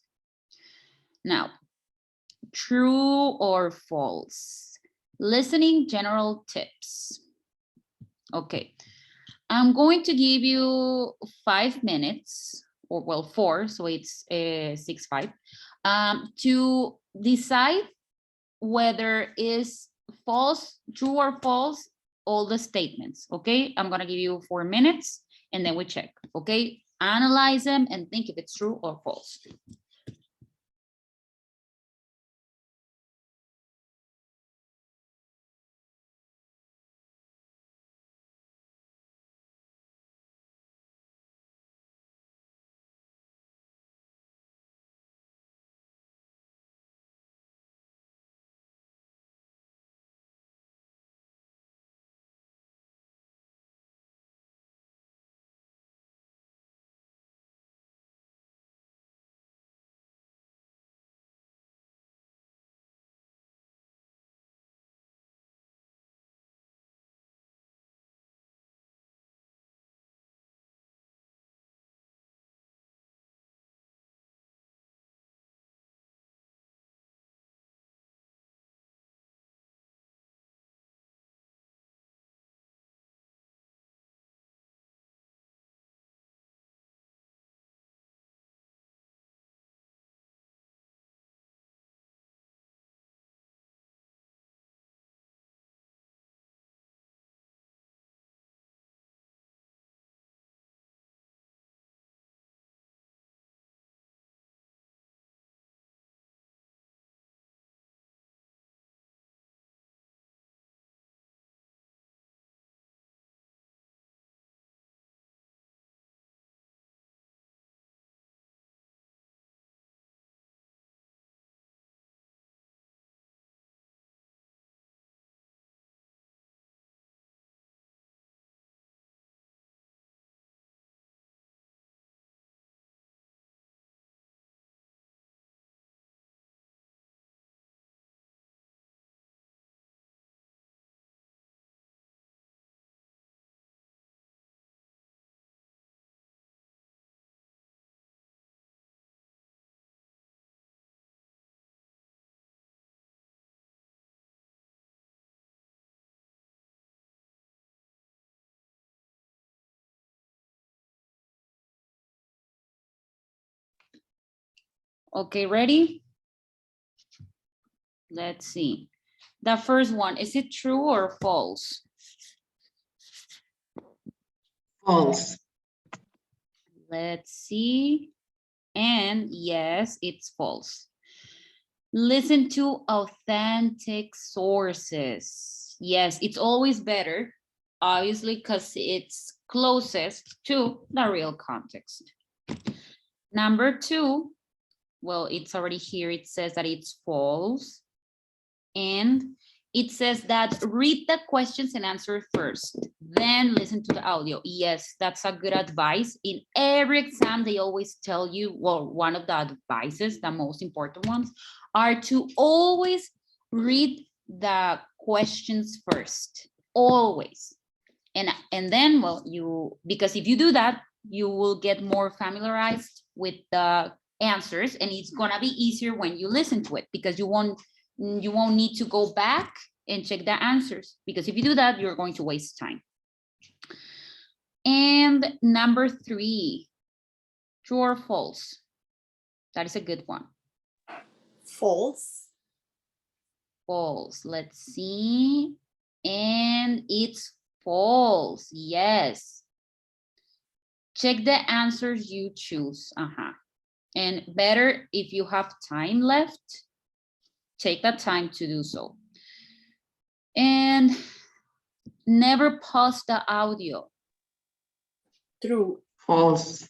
Now, true or false? Listening general tips. Okay, I'm going to give you 5 minutes, or well, 4, so it's 6-5, to decide whether is false, true or false, all the statements, okay? I'm gonna give you 4 minutes and then we check, okay? Analyze them and think if it's true or false. Okay, ready? Let's see. The first one, is it true or false? False. Let's see. And yes, it's false. Listen to authentic sources. Yes, it's always better, obviously, because it's closest to the real context. Number 2, well, it's already here. It says that it's false. And it says that read the questions and answer first, then listen to the audio. Yes, that's a good advice. In every exam, they always tell you, well, one of the advices, the most important ones, are to always read the questions first, always. And then, well, because if you do that, you will get more familiarized with the answers, and it's gonna be easier when you listen to it because you won't need to go back and check the answers, because if you do that, you're going to waste time. And number 3, true or false? That is a good one. False. False. Let's see. And it's false. Yes. Check the answers you choose. And better if you have time left, take the time to do so. And never pause the audio. True. False.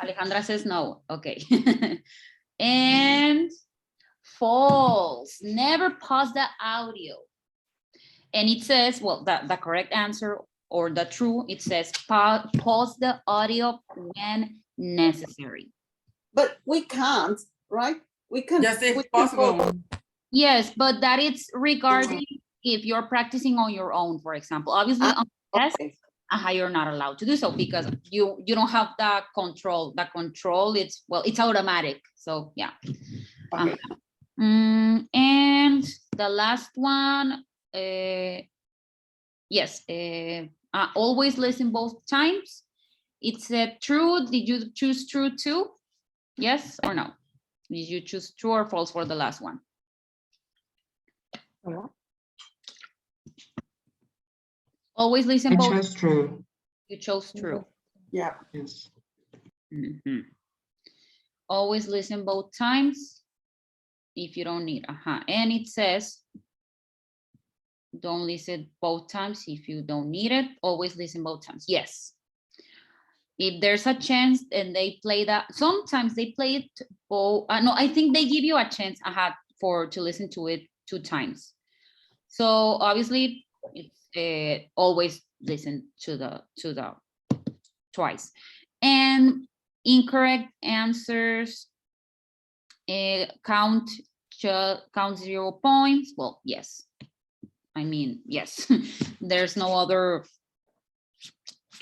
Alejandra says no. Okay. And false. Never pause the audio. And it says, well, the correct answer or the true, it says pause the audio when necessary. But we can't, right? We can't. Just if we can possible. pause. Yes, but that it's regarding if you're practicing on your own, for example. Obviously, on the test, Okay. you're not allowed to do so because you don't have that control. The control, it's automatic. So yeah. Okay. And the last one, yes, always listen both times. It's true. Did you choose true too? Yes or no? Did you choose true or false for the last one? Always listen I both. chose true. You chose true. Yeah. Yes. Always listen both times if you don't need. And it says don't listen both times if you don't need it. Always listen both times. Yes. If there's a chance and they play that, sometimes they play it both. No, I think they give you a chance to listen to it 2 times. So obviously it's always listen to the twice. And incorrect answers count 0 points. Well, yes. I mean, yes. There's no other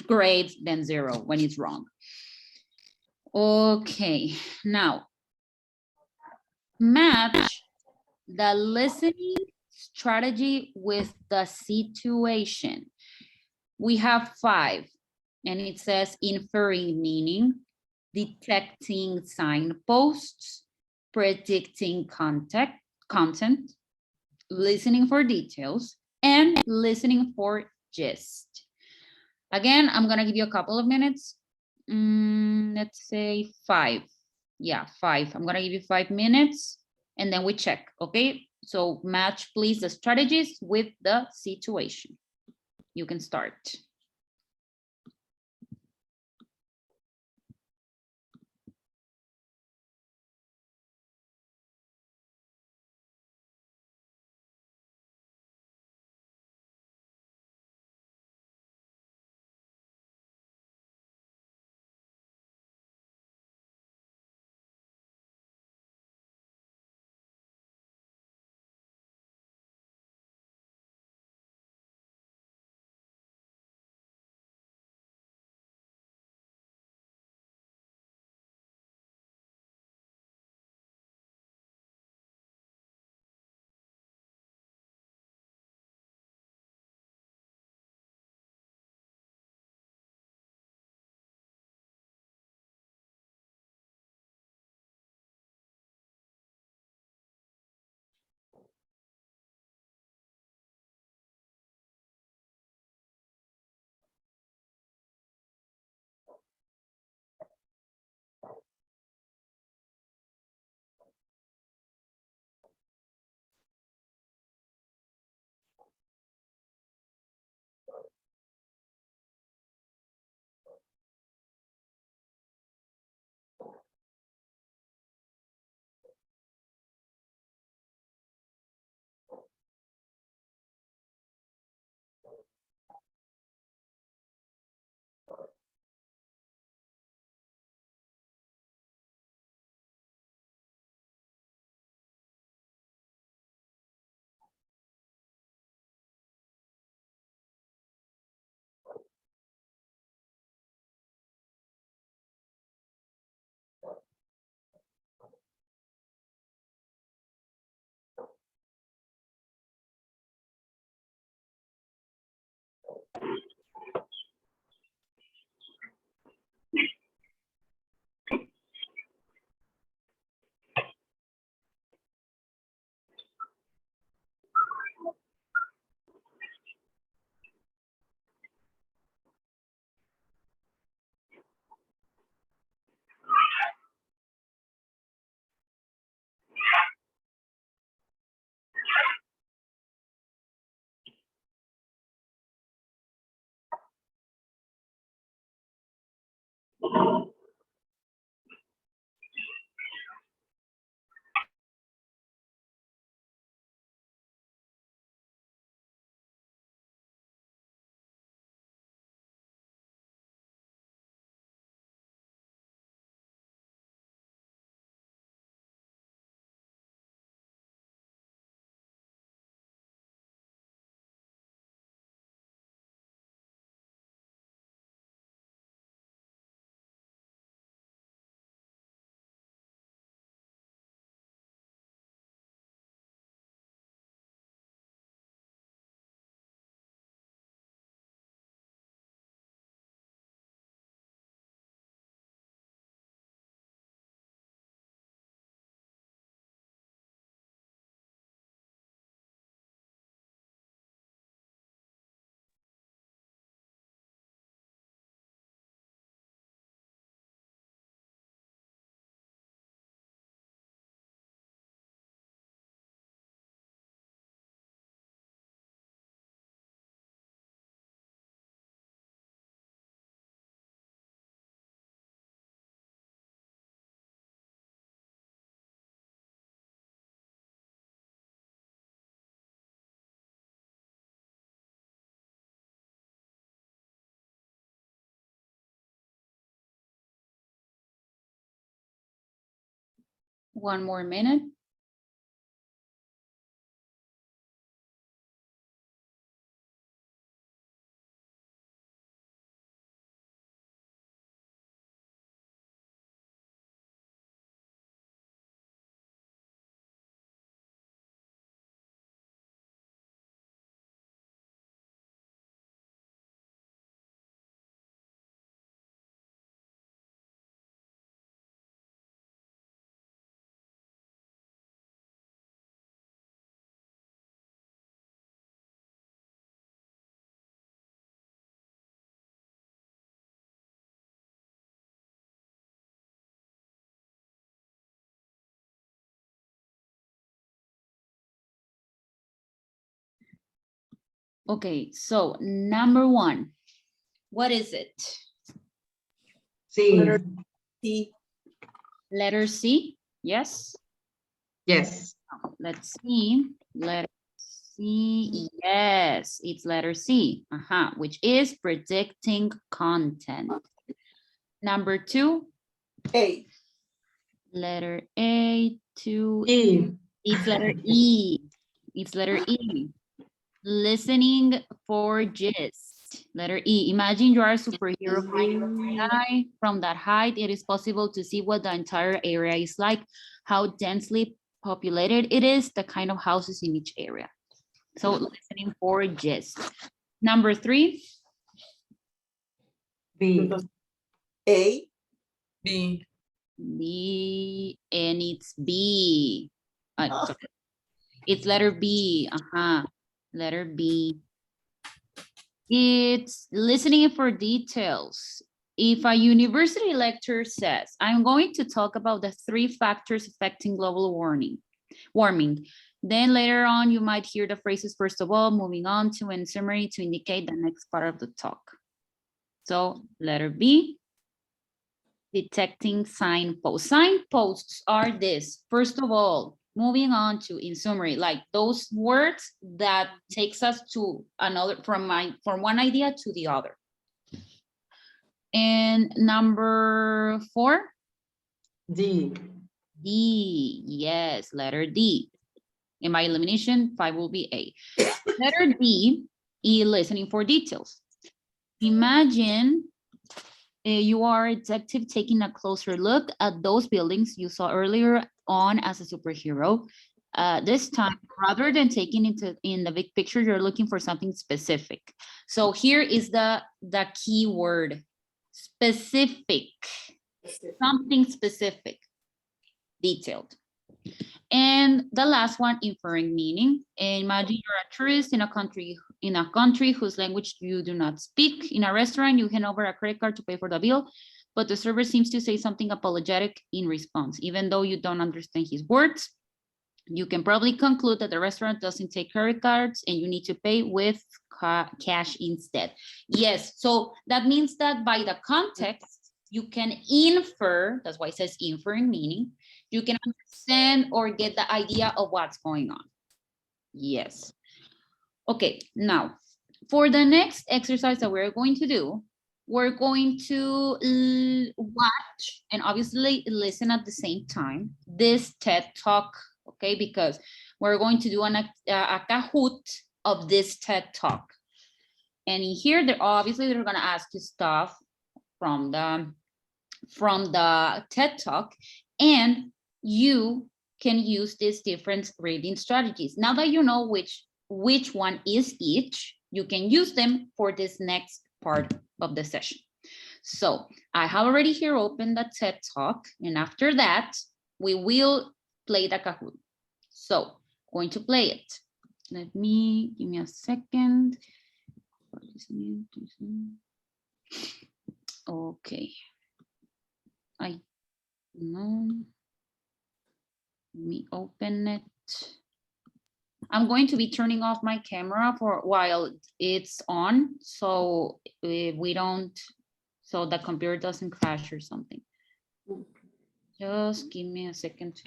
grade than 0 when it's wrong. Okay, now match the listening strategy with the situation. We have 5, and it says inferring meaning, detecting signposts, predicting content, listening for details, and listening for gist. Again, I'm gonna give you a couple of minutes. Let's say 5. Yeah, 5. I'm gonna give you 5 minutes and then we check, okay? So match please the strategies with the situation. You can start. One more minute. Okay, so number one, what is it? C. C. Letter C, yes? Yes. Let's see, letter C, yes, it's letter C, which is predicting content. Number two, A. letter A, two, E. it's letter E, it's letter E. Listening for gist, letter E. Imagine you are a superhero flying from the sky. From that height, it is possible to see what the entire area is like, how densely populated it is, the kind of houses in each area. So listening for gist. Number three, B. A. B. B, and it's B. Sorry. It's letter B, letter B. It's listening for details. If a university lecturer says, I'm going to talk about the 3 factors affecting global warming, then later on you might hear the phrases, first of all, moving on to, and summary to indicate the next part of the talk. So letter B, detecting signposts. Signposts are this, first of all, moving on to, in summary, like those words that takes us to another, from one idea to the other. And number 4, D. D, yes, letter D. And by elimination, 5 will be A. Letter D, E, listening for details. Imagine you are a detective taking a closer look at those buildings you saw earlier on as a superhero. This time, rather than taking into in the big picture, you're looking for something specific. So here is the key word, specific, something specific, detailed. And the last one, inferring meaning. Imagine you're a tourist in a country whose language you do not speak. In a restaurant, you hand over a credit card to pay for the bill, but the server seems to say something apologetic in response. Even though you don't understand his words, you can probably conclude that the restaurant doesn't take credit cards and you need to pay with cash instead. Yes, so that means that by the context, you can infer, that's why it says inferring meaning, you can understand or get the idea of what's going on. Yes. Okay, now, for the next exercise that we're going to do, we're going to watch and obviously listen at the same time this TED Talk, okay? Because we're going to do a Kahoot of this TED Talk. And in here, they're gonna ask you stuff from the TED Talk, and you can use these different reading strategies. Now that you know which one is each, you can use them for this next part of the session. So I have already here opened the TED Talk, and after that, we will play the Kahoot. So going to play it. Give me a second. Okay. Let me open it. I'm going to be turning off my camera for while it's on, so so the computer doesn't crash or something. Just give me a second.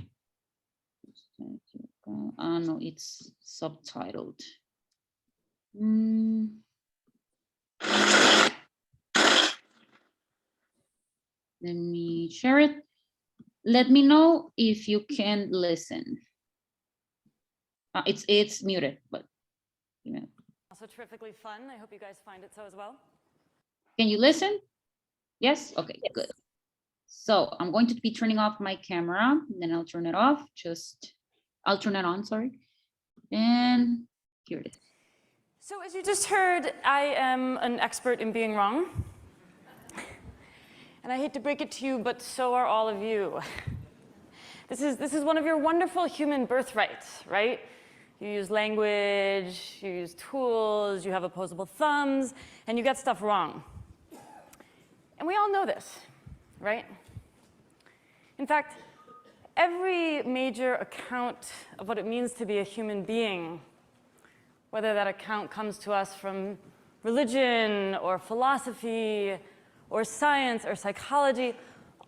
No, it's subtitled. Let me share it. Let me know if you can listen. It's muted, but you know. Also terrifically fun. I hope you guys find it so as well. Can you listen? Yes? Okay, good. So I'm going to be turning off my camera, then I'll turn it off. I'll turn it on, sorry. And here it is. So as you just heard, I am an expert in being wrong. And I hate to break it to you, but so are all of you. This is one of your wonderful human birthrights, right? You use language, you use tools, you have opposable thumbs, and you get stuff wrong. And we all know this, right? In fact, every major account of what it means to be a human being, whether that account comes to us from religion or philosophy or science or psychology,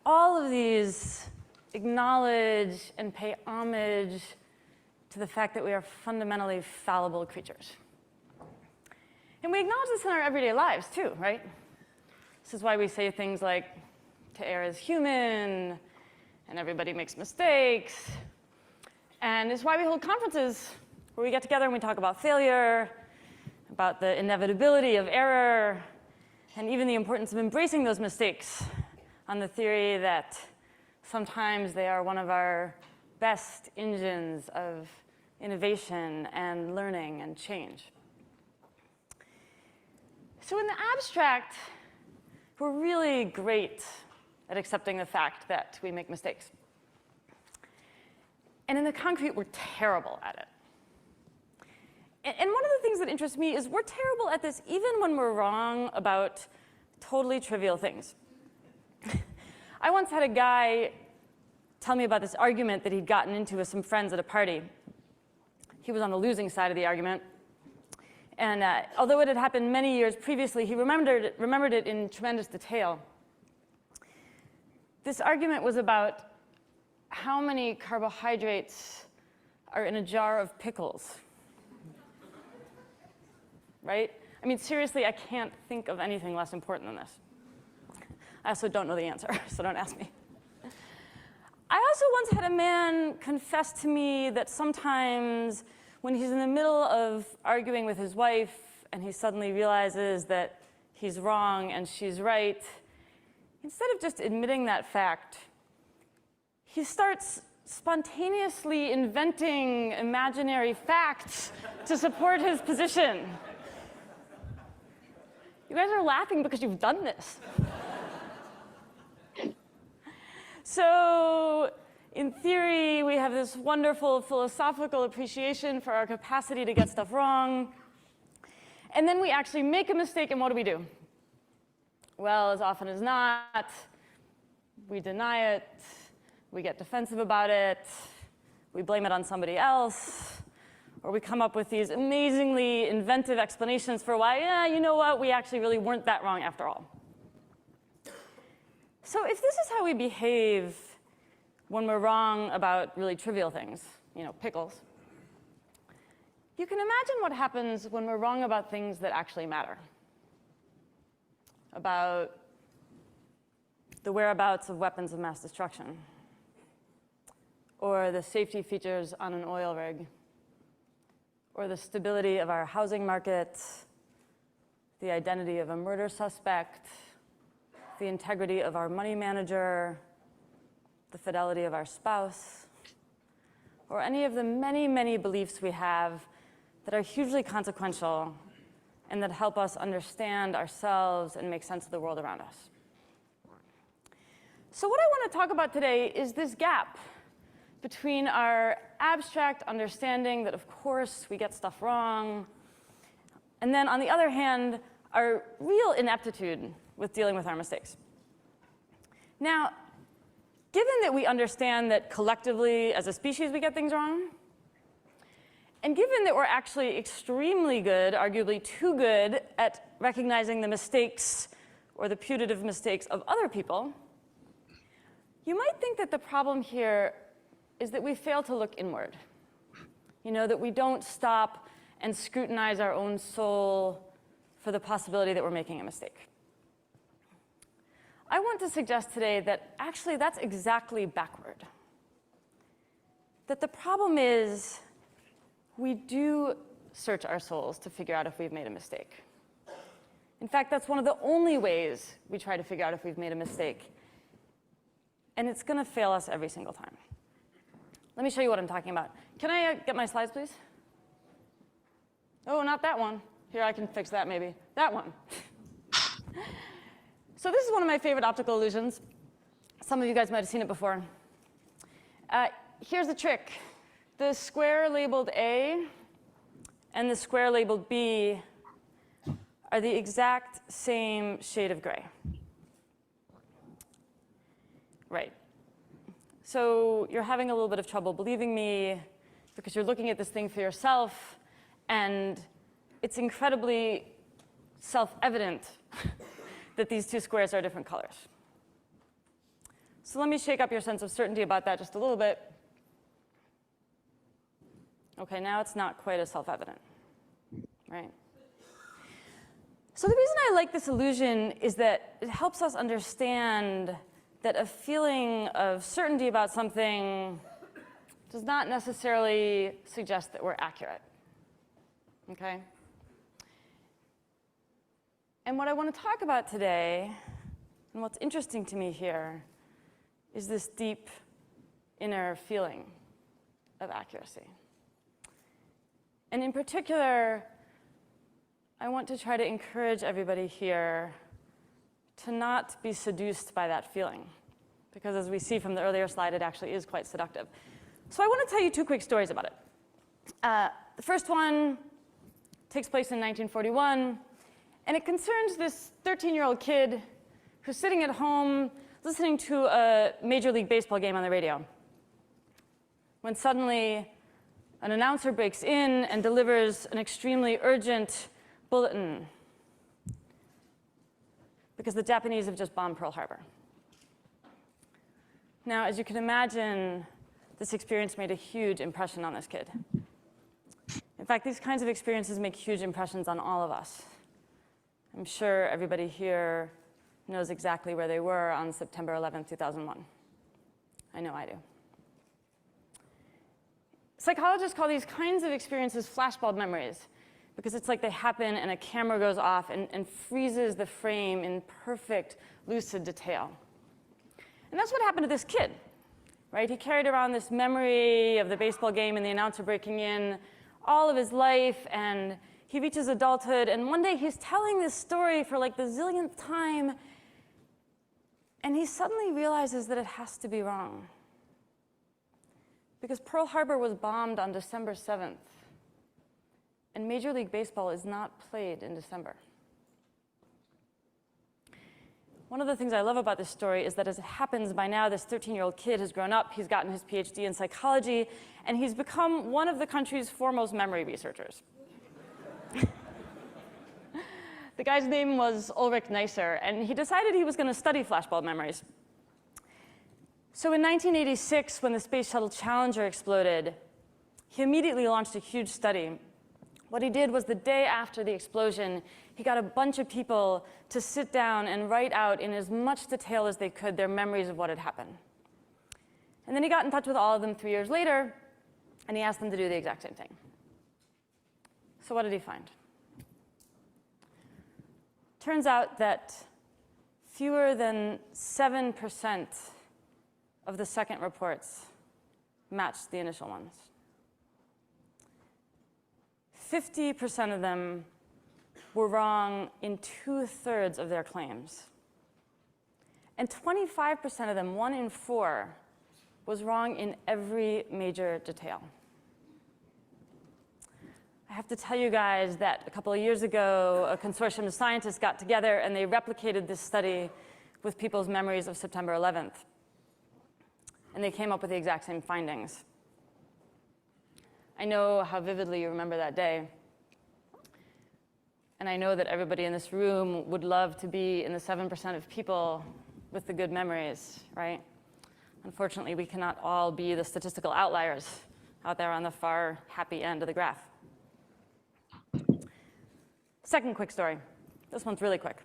all of these acknowledge and pay homage to the fact that we are fundamentally fallible creatures. And we acknowledge this in our everyday lives too, right? This is why we say things like, to err is human, and everybody makes mistakes. And it's why we hold conferences where we get together and we talk about failure, about the inevitability of error, and even the importance of embracing those mistakes on the theory that sometimes they are one of our best engines of innovation and learning and change. So in the abstract, we're really great at accepting the fact that we make mistakes. And in the concrete, we're terrible at it. And one of the things that interests me is we're terrible at this even when we're wrong about totally trivial things. I once had a guy tell me about this argument that he'd gotten into with some friends at a party. He was on the losing side of the argument. And although it had happened many years previously, he remembered it in tremendous detail. This argument was about how many carbohydrates are in a jar of pickles. Right? I mean, seriously, I can't think of anything less important than this. I also don't know the answer, so don't ask me. I also once had a man confess to me that sometimes when he's in the middle of arguing with his wife and he suddenly realizes that he's wrong and she's right, instead of just admitting that fact, he starts spontaneously inventing imaginary facts to support his position. You guys are laughing because you've done this. So, in theory, we have this wonderful philosophical appreciation for our capacity to get stuff wrong. And then we actually make a mistake, and what do? Well, as often as not, we deny it, we get defensive about it, we blame it on somebody else, or we come up with these amazingly inventive explanations for why, yeah, you know what, we actually really weren't that wrong after all. So if this is how we behave when we're wrong about really trivial things, you know, pickles, you can imagine what happens when we're wrong about things that actually matter. About the whereabouts of weapons of mass destruction, or the safety features on an oil rig, or the stability of our housing market, the identity of a murder suspect, the integrity of our money manager, the fidelity of our spouse, or any of the many, many beliefs we have that are hugely consequential and that help us understand ourselves and make sense of the world around us. So what I want to talk about today is this gap between our abstract understanding that, of course, we get stuff wrong, and then, on the other hand, our real ineptitude with dealing with our mistakes. Now, given that we understand that collectively, as a species, we get things wrong, and given that we're actually extremely good, arguably too good, at recognizing the mistakes or the putative mistakes of other people, you might think that the problem here is that we fail to look inward. You know, that we don't stop and scrutinize our own soul for the possibility that we're making a mistake. I want to suggest today that actually that's exactly backward. That the problem is we do search our souls to figure out if we've made a mistake. In fact, that's one of the only ways we try to figure out if we've made a mistake. And it's going to fail us every single time. Let me show you what I'm talking about. Can I get my slides, please? Oh, not that one. Here, I can fix that maybe. That one. So this is one of my favorite optical illusions. Some of you guys might have seen it before. Here's the trick. The square labeled A and the square labeled B are the exact same shade of gray. Right. So you're having a little bit of trouble believing me because you're looking at this thing for yourself, and it's incredibly self-evident that these two squares are different colors. So let me shake up your sense of certainty about that just a little bit. OK, now it's not quite as self-evident, right? So the reason I like this illusion is that it helps us understand that a feeling of certainty about something does not necessarily suggest that we're accurate, OK? And what I want to talk about today, and what's interesting to me here, is this deep inner feeling of accuracy. And in particular, I want to try to encourage everybody here to not be seduced by that feeling, because as we see from the earlier slide, it actually is quite seductive. So I want to tell you two quick stories about it. The first one takes place in 1941, and it concerns this 13-year-old kid who's sitting at home listening to a Major League Baseball game on the radio, when suddenly an announcer breaks in and delivers an extremely urgent bulletin because the Japanese have just bombed Pearl Harbor. Now, as you can imagine, this experience made a huge impression on this kid. In fact, these kinds of experiences make huge impressions on all of us. I'm sure everybody here knows exactly where they were on September 11, 2001. I know I do. Psychologists call these kinds of experiences flashbulb memories, because it's like they happen and a camera goes off and freezes the frame in perfect, lucid detail. And that's what happened to this kid, right? He carried around this memory of the baseball game and the announcer breaking in all of his life, and he reaches adulthood, and one day he's telling this story for like the zillionth time, and he suddenly realizes that it has to be wrong. Because Pearl Harbor was bombed on December 7th, and Major League Baseball is not played in December. One of the things I love about this story is that as it happens, by now this 13-year-old kid has grown up, he's gotten his PhD in psychology, and he's become one of the country's foremost memory researchers. The guy's name was Ulrich Neisser, and he decided he was going to study flashbulb memories. So in 1986, when the Space Shuttle Challenger exploded, he immediately launched a huge study. What he did was the day after the explosion, he got a bunch of people to sit down and write out in as much detail as they could their memories of what had happened. And then he got in touch with all of them 3 years later, and he asked them to do the exact same thing. So what did he find? Turns out that fewer than 7% of the second reports matched the initial ones. 50% of them were wrong in 2/3 of their claims. And 25% of them, 1 in 4, was wrong in every major detail. I have to tell you guys that a couple of years ago, a consortium of scientists got together and they replicated this study with people's memories of September 11th. And they came up with the exact same findings. I know how vividly you remember that day. And I know that everybody in this room would love to be in the 7% of people with the good memories, right? Unfortunately, we cannot all be the statistical outliers out there on the far happy end of the graph. Second quick story. This one's really quick.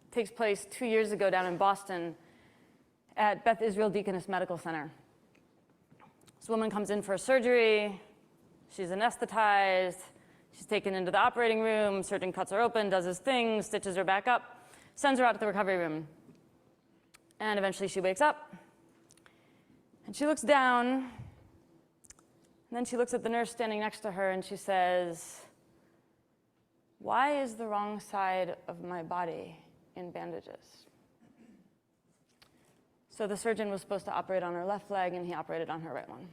It takes place 2 years ago down in Boston at Beth Israel Deaconess Medical Center. This woman comes in for a surgery. She's anesthetized. She's taken into the operating room. Surgeon cuts her open, does his thing, stitches her back up, sends her out to the recovery room. And eventually she wakes up. And she looks down. And then she looks at the nurse standing next to her and she says, "Why is the wrong side of my body in bandages?" So the surgeon was supposed to operate on her left leg, and he operated on her right one.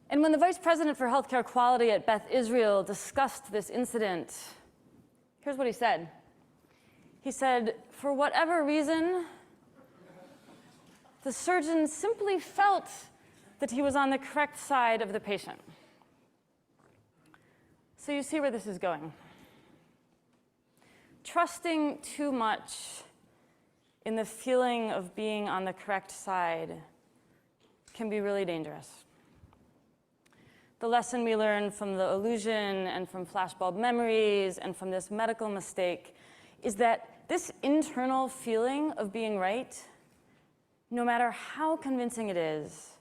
And when the vice president for healthcare quality at Beth Israel discussed this incident, here's what he said. He said, for whatever reason, the surgeon simply felt that he was on the correct side of the patient. So you see where this is going. Trusting too much in the feeling of being on the correct side can be really dangerous. The lesson we learn from the illusion and from flashbulb memories and from this medical mistake is that this internal feeling of being right, no matter how convincing it is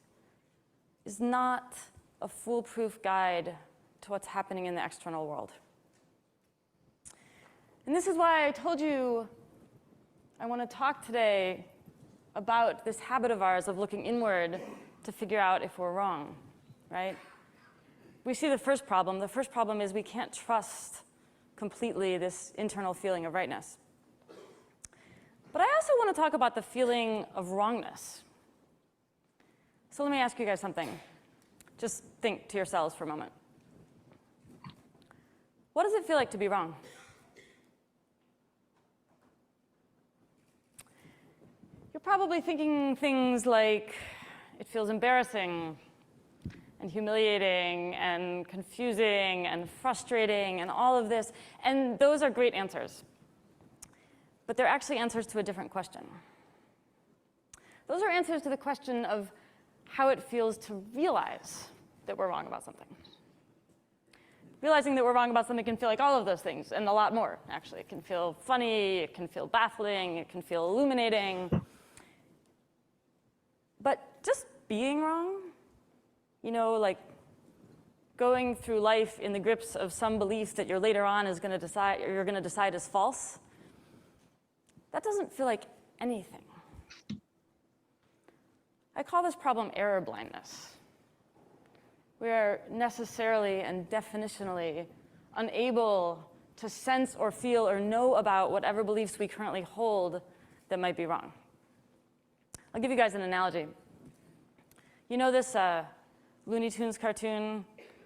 not a foolproof guide to what's happening in the external world. And this is why I told you I want to talk today about this habit of ours of looking inward to figure out if we're wrong, right? We see the first problem. The first problem is we can't trust completely this internal feeling of rightness. But I also want to talk about the feeling of wrongness. So let me ask you guys something. Just think to yourselves for a moment. What does it feel like to be wrong? You're probably thinking things like, it feels embarrassing and humiliating and confusing and frustrating and all of this. And those are great answers. But they're actually answers to a different question. Those are answers to the question of how it feels to realize that we're wrong about something. Realizing that we're wrong about something can feel like all of those things, and a lot more, actually. It can feel funny, it can feel baffling, it can feel illuminating. But just being wrong, you know, like going through life in the grips of some belief that you're later on is going to decide, or you're going to decide is false, that doesn't feel like anything. I call this problem error blindness. We are necessarily and definitionally unable to sense or feel or know about whatever beliefs we currently hold that might be wrong. I'll give you guys an analogy. You know this Looney Tunes cartoon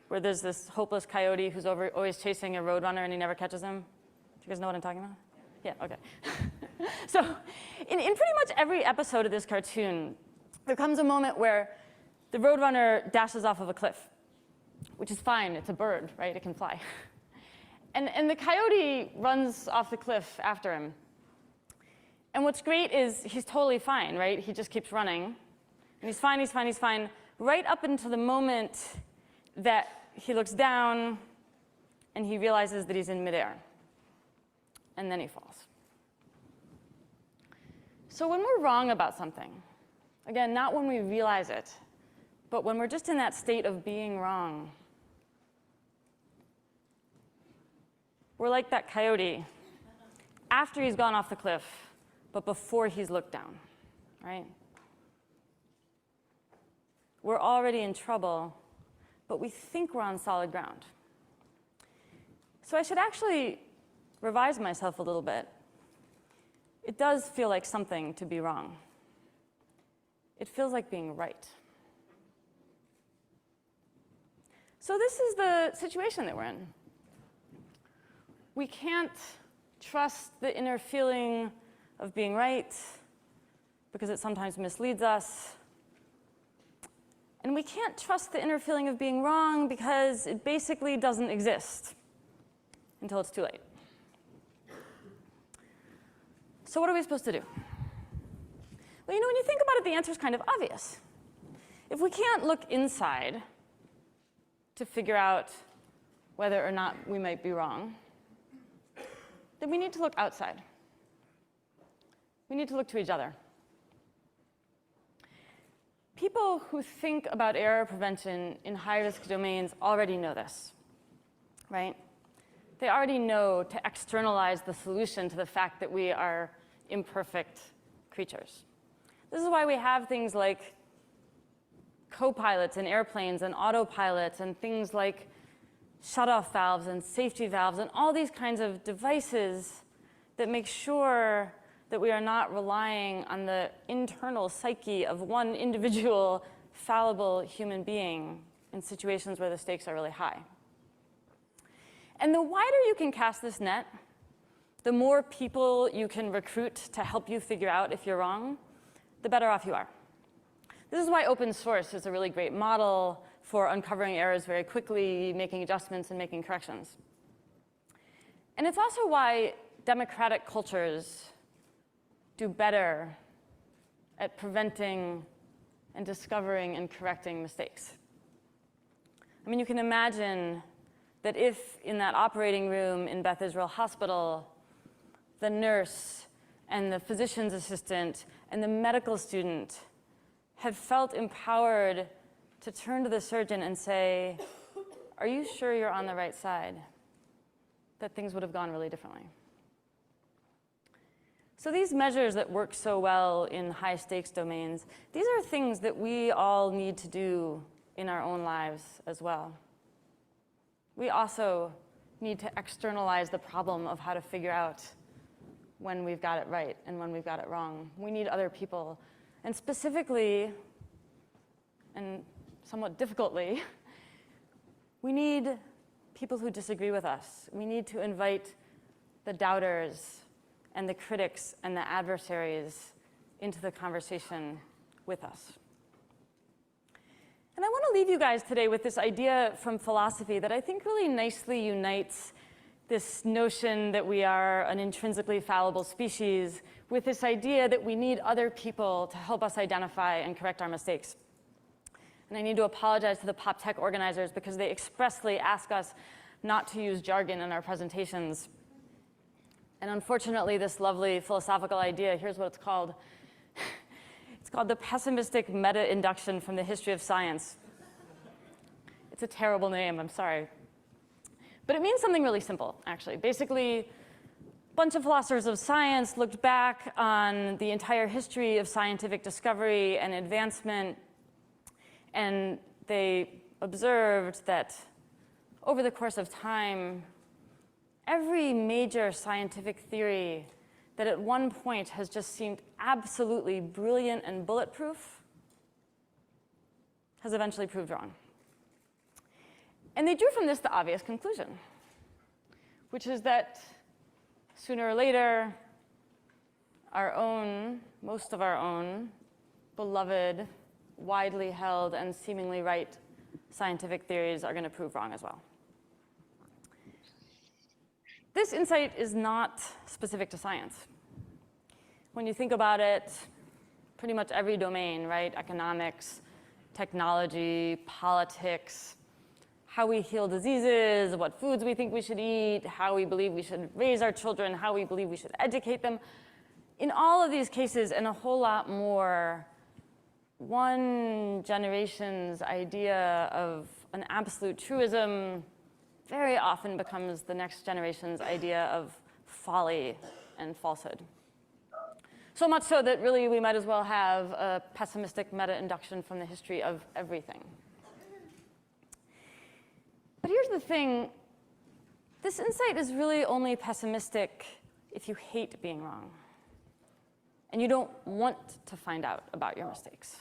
where there's this hopeless coyote who's always chasing a roadrunner and he never catches him? Do you guys know what I'm talking about? Yeah, okay. So in pretty much every episode of this cartoon, there comes a moment where the roadrunner dashes off of a cliff, which is fine. It's a bird, right? It can fly. And the coyote runs off the cliff after him. And what's great is he's totally fine, right? He just keeps running. And he's fine, he's fine, he's fine, right up until the moment that he looks down and he realizes that he's in midair. And then he falls. So when we're wrong about something, again, not when we realize it, but when we're just in that state of being wrong, we're like that coyote after he's gone off the cliff, but before he's looked down, right? We're already in trouble, but we think we're on solid ground. So I should actually revise myself a little bit. It does feel like something to be wrong. It feels like being right. So this is the situation that we're in. We can't trust the inner feeling of being right because it sometimes misleads us. And we can't trust the inner feeling of being wrong because it basically doesn't exist until it's too late. So what are we supposed to do? Well, you know, when you think about it, the answer is kind of obvious. If we can't look inside to figure out whether or not we might be wrong, then we need to look outside. We need to look to each other. People who think about error prevention in high-risk domains already know this, right? They already know to externalize the solution to the fact that we are imperfect creatures. This is why we have things like co-pilots in airplanes and autopilots and things like shut-off valves and safety valves and all these kinds of devices that make sure that we are not relying on the internal psyche of one individual fallible human being in situations where the stakes are really high. And the wider you can cast this net, the more people you can recruit to help you figure out if you're wrong, the better off you are. This is why open source is a really great model for uncovering errors very quickly, making adjustments, and making corrections. And it's also why democratic cultures do better at preventing and discovering and correcting mistakes. I mean, you can imagine that if in that operating room in Beth Israel Hospital, the nurse and the physician's assistant and the medical student had felt empowered to turn to the surgeon and say, "Are you sure you're on the right side?" that things would have gone really differently. So these measures that work so well in high-stakes domains, these are things that we all need to do in our own lives as well. We also need to externalize the problem of how to figure out when we've got it right and when we've got it wrong. We need other people. And specifically, and somewhat difficultly, we need people who disagree with us. We need to invite the doubters and the critics and the adversaries into the conversation with us. And I want to leave you guys today with this idea from philosophy that I think really nicely unites this notion that we are an intrinsically fallible species with this idea that we need other people to help us identify and correct our mistakes. And I need to apologize to the Pop Tech organizers because they expressly ask us not to use jargon in our presentations. And unfortunately, this lovely philosophical idea, here's what it's called. It's called the pessimistic meta-induction from the history of science. It's a terrible name, I'm sorry. But it means something really simple, actually. Basically, bunch of philosophers of science looked back on the entire history of scientific discovery and advancement, and they observed that over the course of time, every major scientific theory that at one point has just seemed absolutely brilliant and bulletproof has eventually proved wrong. And they drew from this the obvious conclusion, which is that sooner or later, most of our own beloved, widely held, and seemingly right scientific theories are going to prove wrong as well. This insight is not specific to science. When you think about it, pretty much every domain, right? Economics, technology, politics, how we heal diseases, what foods we think we should eat, how we believe we should raise our children, how we believe we should educate them. In all of these cases, and a whole lot more, one generation's idea of an absolute truism very often becomes the next generation's idea of folly and falsehood. So much so that really we might as well have a pessimistic meta-induction from the history of everything. But here's the thing. This insight is really only pessimistic if you hate being wrong and you don't want to find out about your mistakes.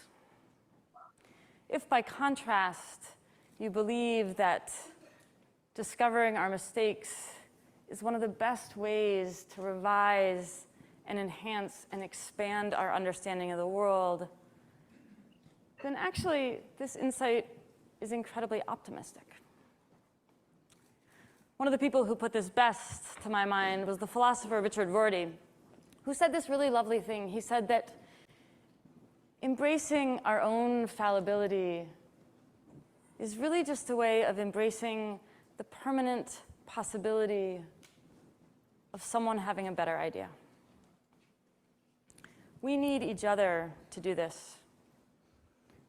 If, by contrast, you believe that discovering our mistakes is one of the best ways to revise and enhance and expand our understanding of the world, then actually this insight is incredibly optimistic. One of the people who put this best to my mind was the philosopher Richard Rorty, who said this really lovely thing. He said that embracing our own fallibility is really just a way of embracing the permanent possibility of someone having a better idea. We need each other to do this.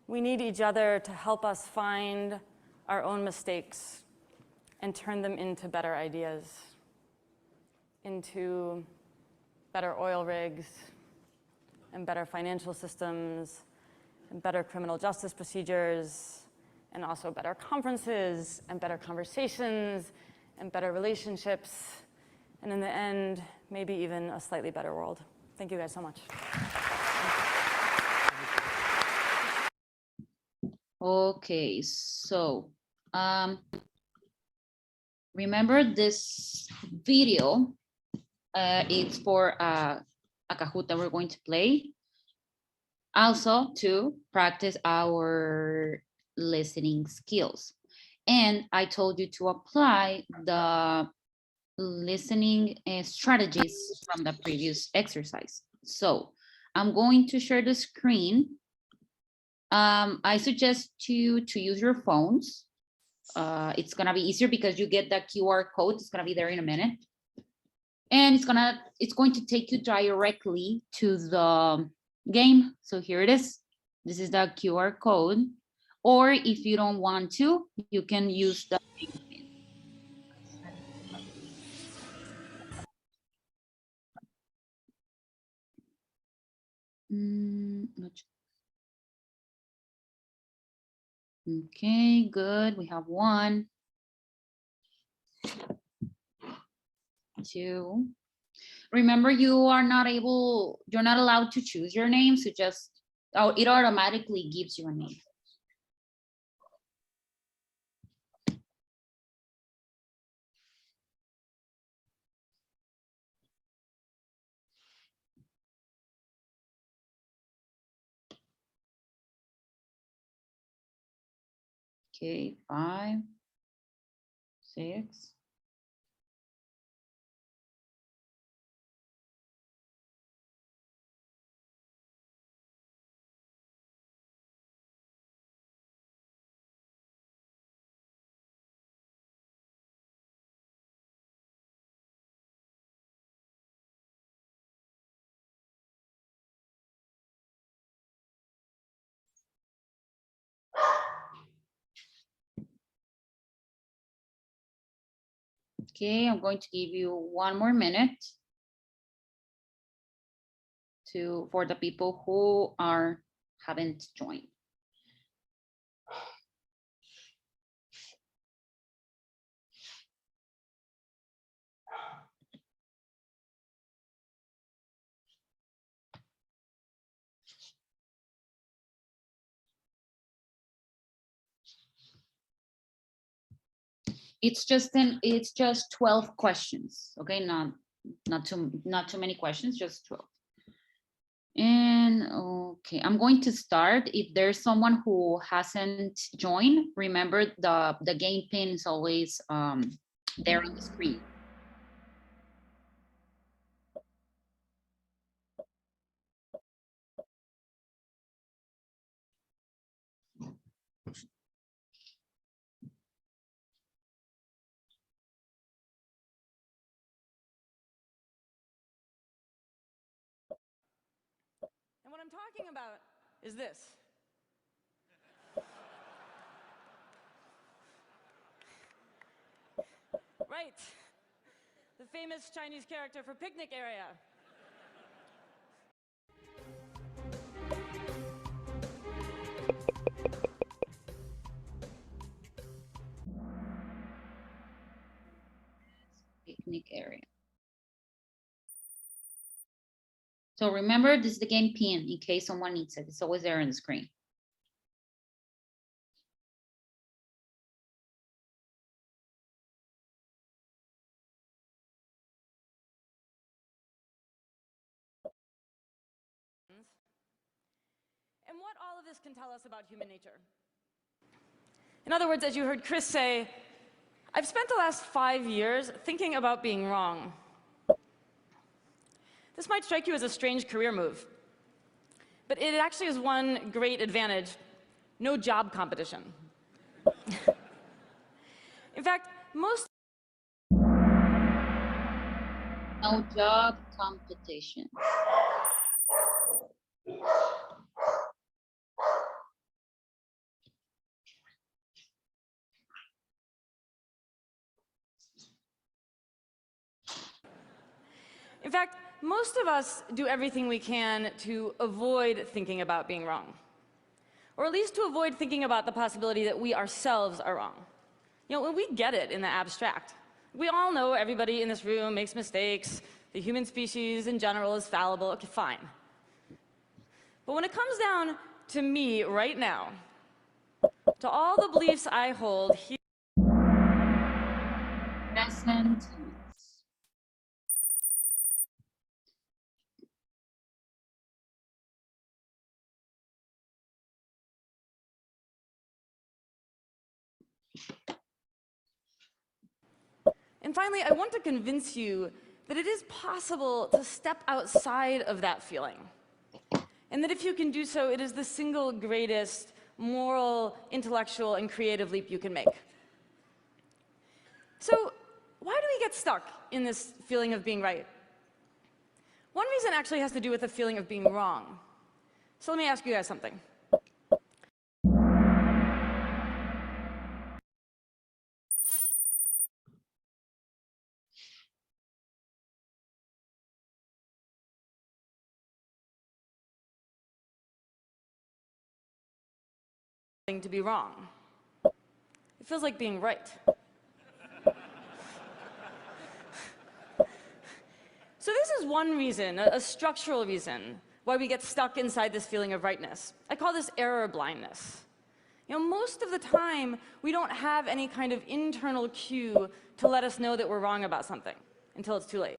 We need each other to help us find our own mistakes and turn them into better ideas, into better oil rigs, and better financial systems, and better criminal justice procedures, and also better conferences, and better conversations, and better relationships, and in the end, maybe even a slightly better world. Thank you guys so much. Okay, so remember this video, it's for a Kahoot that we're going to play. Also to practice our listening skills. And I told you to apply the listening strategies from the previous exercise. So I'm going to share the screen. I suggest you to use your phones. It's gonna be easier because you get the QR code. It's gonna be there in a minute. And it's going to take you directly to the game. So here it is. This is the QR code. Or if you don't want to, you can use the okay, good. We have 1, 2. Remember, you're not allowed to choose your name, so just, it automatically gives you a name. Okay, 5, 6. Okay, I'm going to give you 1 more minute. for the people who haven't joined. It's just 12 questions, okay? Not too many questions, just 12. And okay, I'm going to start. If there's someone who hasn't joined, remember the game pin is always there on the screen. And what I'm talking about is this. Right. The famous Chinese character for picnic area. Picnic area. So remember, this is the game pin in case someone needs it. It's always there on the screen. And what all of this can tell us about human nature. In other words, as you heard Chris say, I've spent the last 5 years thinking about being wrong. This might strike you as a strange career move, but it actually is one great advantage: no job competition. In fact, No job competition. In fact, most of us do everything we can to avoid thinking about being wrong, or at least to avoid thinking about the possibility that we ourselves are wrong. You know, we get it in the abstract. We all know everybody in this room makes mistakes. The human species in general is fallible. Okay, fine. But when it comes down to me right now, to all the beliefs I hold here, Present. and finally, I want to convince you that it is possible to step outside of that feeling. And that if you can do so, it is the single greatest moral, intellectual, and creative leap you can make. So, why do we get stuck in this feeling of being right? One reason actually has to do with the feeling of being wrong. So let me ask you guys something. To be wrong. It feels like being right. So this is one reason, a structural reason, why we get stuck inside this feeling of rightness. I call this error blindness. You know, most of the time, we don't have any kind of internal cue to let us know that we're wrong about something until it's too late.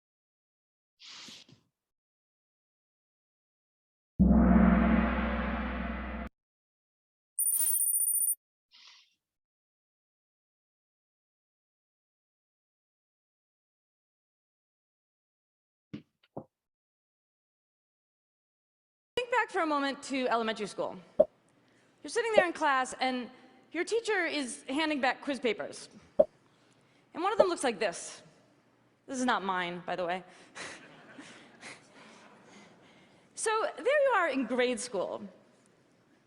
Think back for a moment to elementary school. You're sitting there in class, and your teacher is handing back quiz papers. And one of them looks like this. This is not mine, by the way. So there you are in grade school,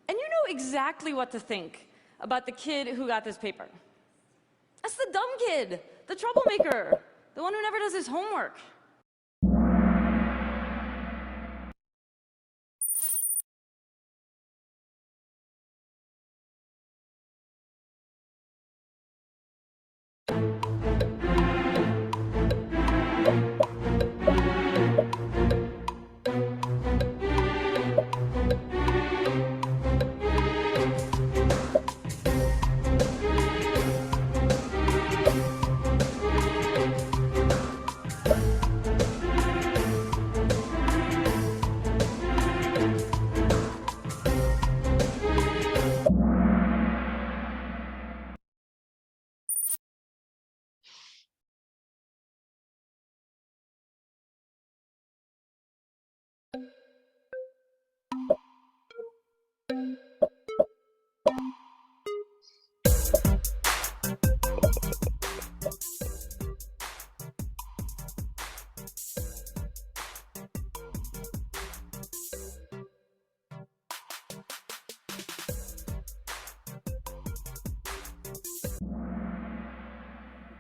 and you know exactly what to think about the kid who got this paper. That's the dumb kid, the troublemaker, the one who never does his homework.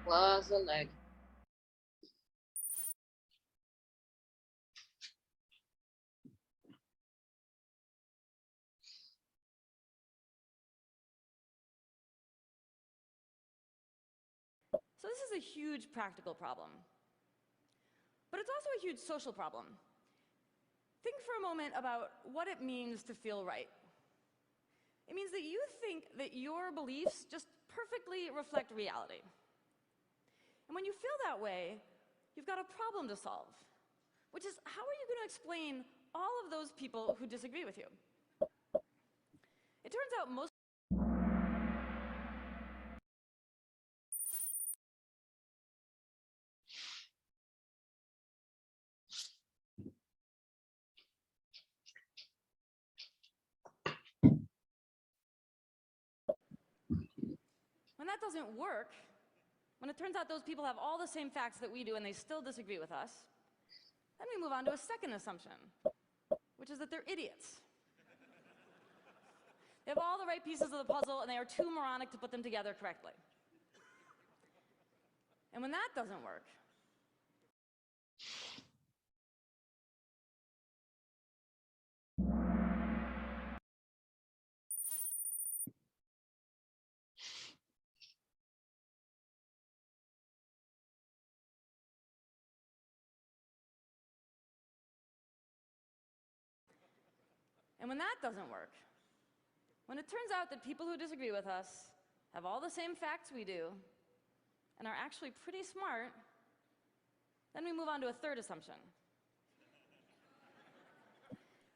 Was a leg. So this is a huge practical problem, but it's also a huge social problem. Think for a moment about what it means to feel right. It means that you think that your beliefs just perfectly reflect reality. And when you feel that way, you've got a problem to solve, which is how are you going to explain all of those people who disagree with you? It turns out most when that doesn't work, when it turns out those people have all the same facts that we do and they still disagree with us, then we move on to a second assumption, which is that they're idiots. They have all the right pieces of the puzzle and they are too moronic to put them together correctly. And when that doesn't work, when it turns out that people who disagree with us have all the same facts we do and are actually pretty smart, then we move on to a third assumption.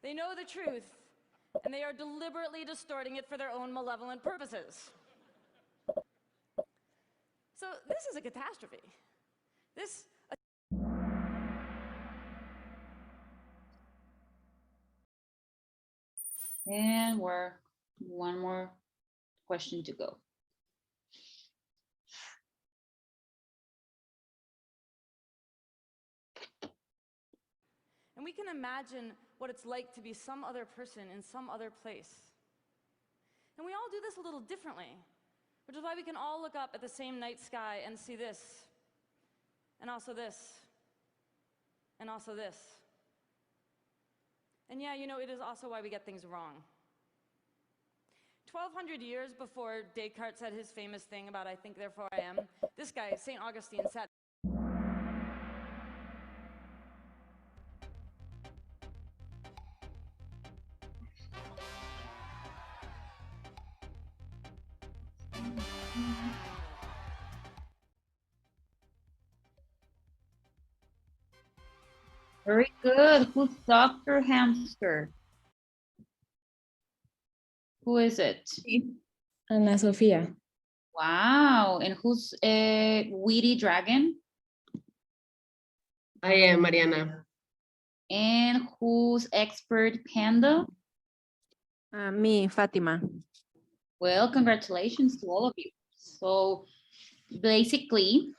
They know the truth, and they are deliberately distorting it for their own malevolent purposes. So this is a catastrophe. And we're one more question to go. And we can imagine what it's like to be some other person in some other place. And we all do this a little differently, which is why we can all look up at the same night sky and see this, and also this, and also this. And yeah, you know, it is also why we get things wrong. 1,200 years before Descartes said his famous thing about I think, therefore I am, this guy, St. Augustine, said, Very good. Who's Dr. Hamster? Who is it? Ana Sofía. Wow. And who's Witty Dragon? I am Mariana. And who's Expert Panda? Me, Fátima. Well, congratulations to all of you. So basically,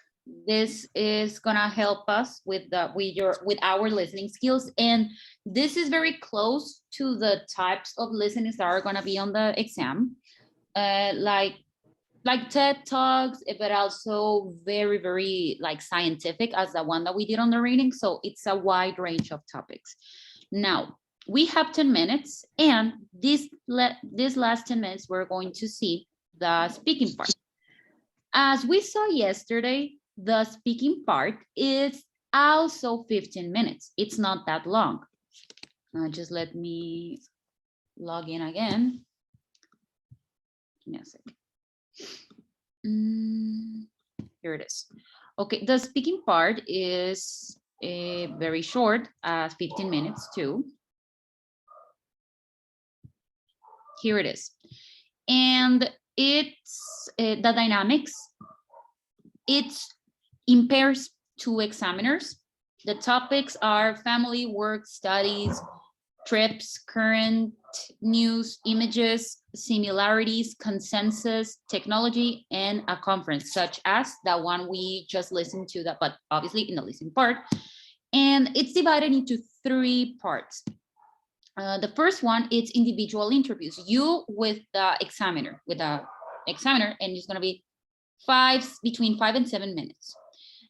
this is gonna help us with our listening skills, and this is very close to the types of listenings that are gonna be on the exam, like TED Talks, but also very, very like scientific as the one that we did on the reading. So it's a wide range of topics. Now we have 10 minutes, and this last 10 minutes we're going to see the speaking part. As we saw yesterday, the speaking part is also 15 minutes. It's not that long. Just let me log in again. Give me a second. Here it is. Okay, the speaking part is very short, 15 minutes too. Here it is. And it's the dynamics. It's in pairs to examiners. The topics are family, work, studies, trips, current news, images, similarities, consensus, technology, and a conference such as the one we just listened to, that, but obviously in the listening part. And it's divided into 3 parts. The first one is individual interviews. You with the examiner, and it's going to be between 5 and 7 minutes.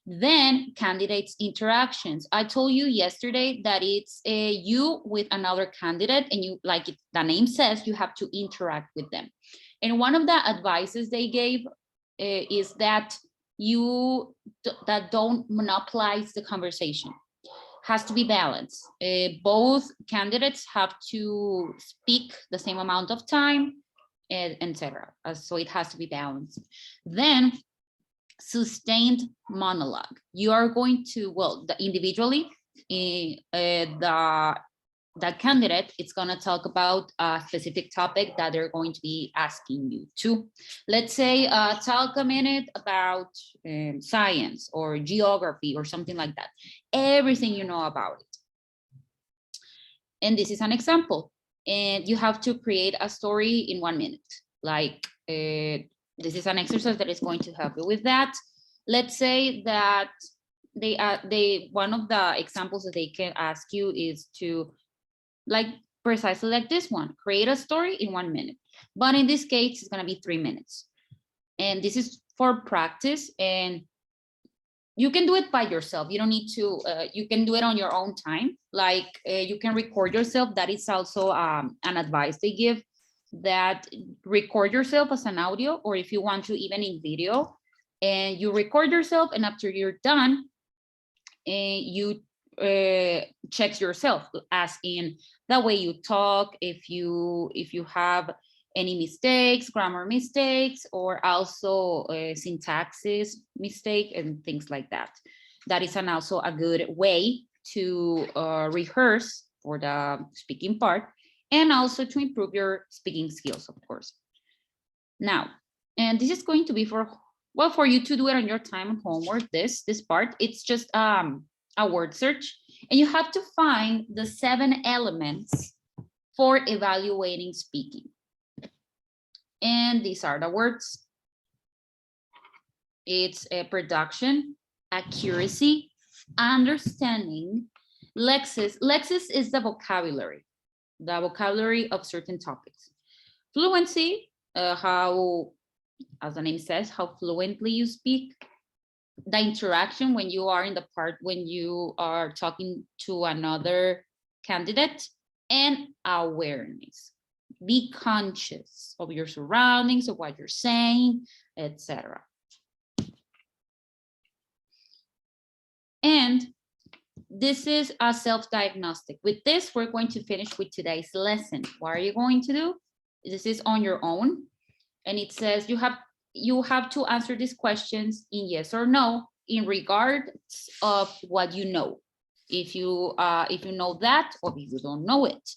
Then candidates interactions. I told you yesterday that it's you with another candidate, and you, like the name says, you have to interact with them. And one of the advices they gave is that don't monopolize the conversation. Has to be balanced. Both candidates have to speak the same amount of time, etc. So it has to be balanced. Then sustained monologue. You are going to, individually, the candidate, it's going to talk about a specific topic that they're going to be asking you to. Let's say, talk a minute about science or geography or something like that. Everything you know about it. And this is an example. And you have to create a story in 1 minute. Like, this is an exercise that is going to help you with that. Let's say that one of the examples that they can ask you is to, like, precisely like this one, create a story in 1 minute. But in this case, it's going to be 3 minutes. And this is for practice, and you can do it by yourself. You don't need to, you can do it on your own time. Like, you can record yourself. That is also an advice they give, that record yourself as an audio, or if you want to, even in video, and you record yourself, and after you're done, you check yourself, as in the way you talk, if you have any mistakes, grammar mistakes, or also syntaxis mistake and things like that. That is also a good way to rehearse for the speaking part, and also to improve your speaking skills, of course. Now, and this is going to be for you to do it on your time and homework. This part, it's just a word search, and you have to find the 7 elements for evaluating speaking. And these are the words. It's production, accuracy, understanding, lexis. Lexis is the vocabulary of certain topics. Fluency, how, as the name says, how fluently you speak. The interaction, when you are in the part when you are talking to another candidate. And awareness. Be conscious of your surroundings, of what you're saying, etc. And this is a self-diagnostic. With this, we're going to finish with today's lesson. What are you going to do? This is on your own. And it says you have to answer these questions in yes or no, in regards of what you know. If you know that, or if you don't know it.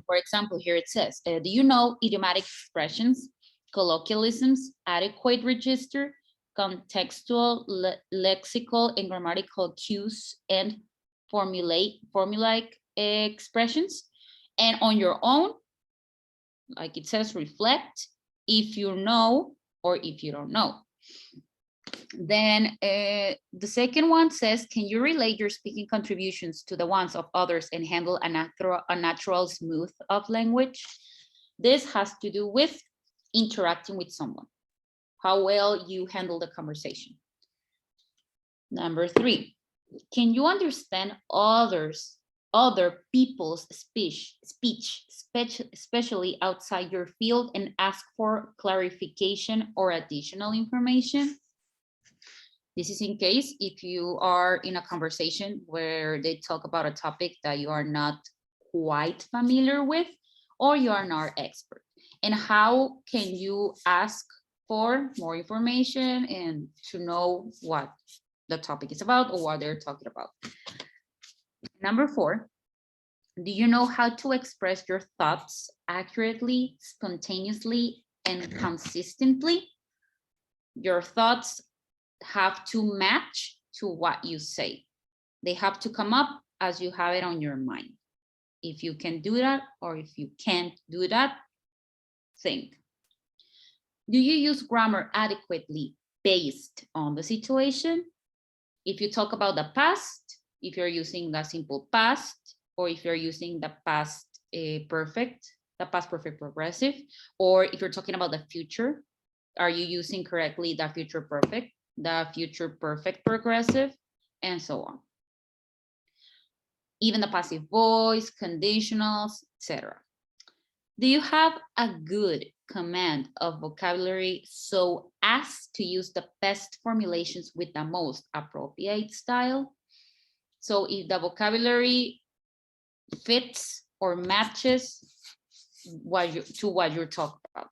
For example, here it says, do you know idiomatic expressions, colloquialisms, adequate register, contextual, lexical, and grammatical cues, and formulaic expressions? And on your own, like it says, reflect if you know or if you don't know. Then the second one says, can you relate your speaking contributions to the ones of others and handle a natural smooth of language? This has to do with interacting with someone, how well you handle the conversation. Number 3, can you understand other people's speech, especially outside your field, and ask for clarification or additional information? This is in case if you are in a conversation where they talk about a topic that you are not quite familiar with, or you are not expert. And how can you ask for more information and to know what the topic is about or what they're talking about? Number 4, do you know how to express your thoughts accurately, spontaneously, and consistently? Your thoughts have to match to what you say. They have to come up as you have it on your mind. If you can do that, or if you can't do that, think. Do you use grammar adequately based on the situation? If you talk about the past, if you're using the simple past, or if you're using the past perfect, the past perfect progressive, or if you're talking about the future, are you using correctly the future perfect, the future perfect progressive, and so on. Even the passive voice, conditionals, etc. Do you have a good command of vocabulary so as to use the best formulations with the most appropriate style? So if the vocabulary fits or matches what you're talking about.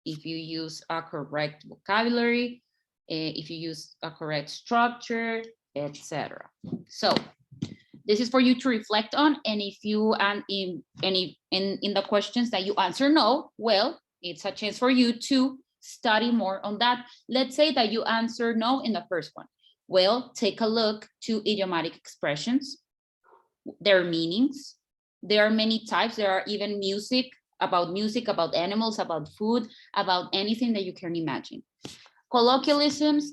If you use a correct vocabulary, if you use a correct structure, etc. So this is for you to reflect on, and if you in the questions that you answer no, well, it's a chance for you to study more on that. Let's say that you answer no in the first one. Well, take a look to idiomatic expressions, their meanings. There are many types. There are even music, about animals, about food, about anything that you can imagine. Colloquialisms,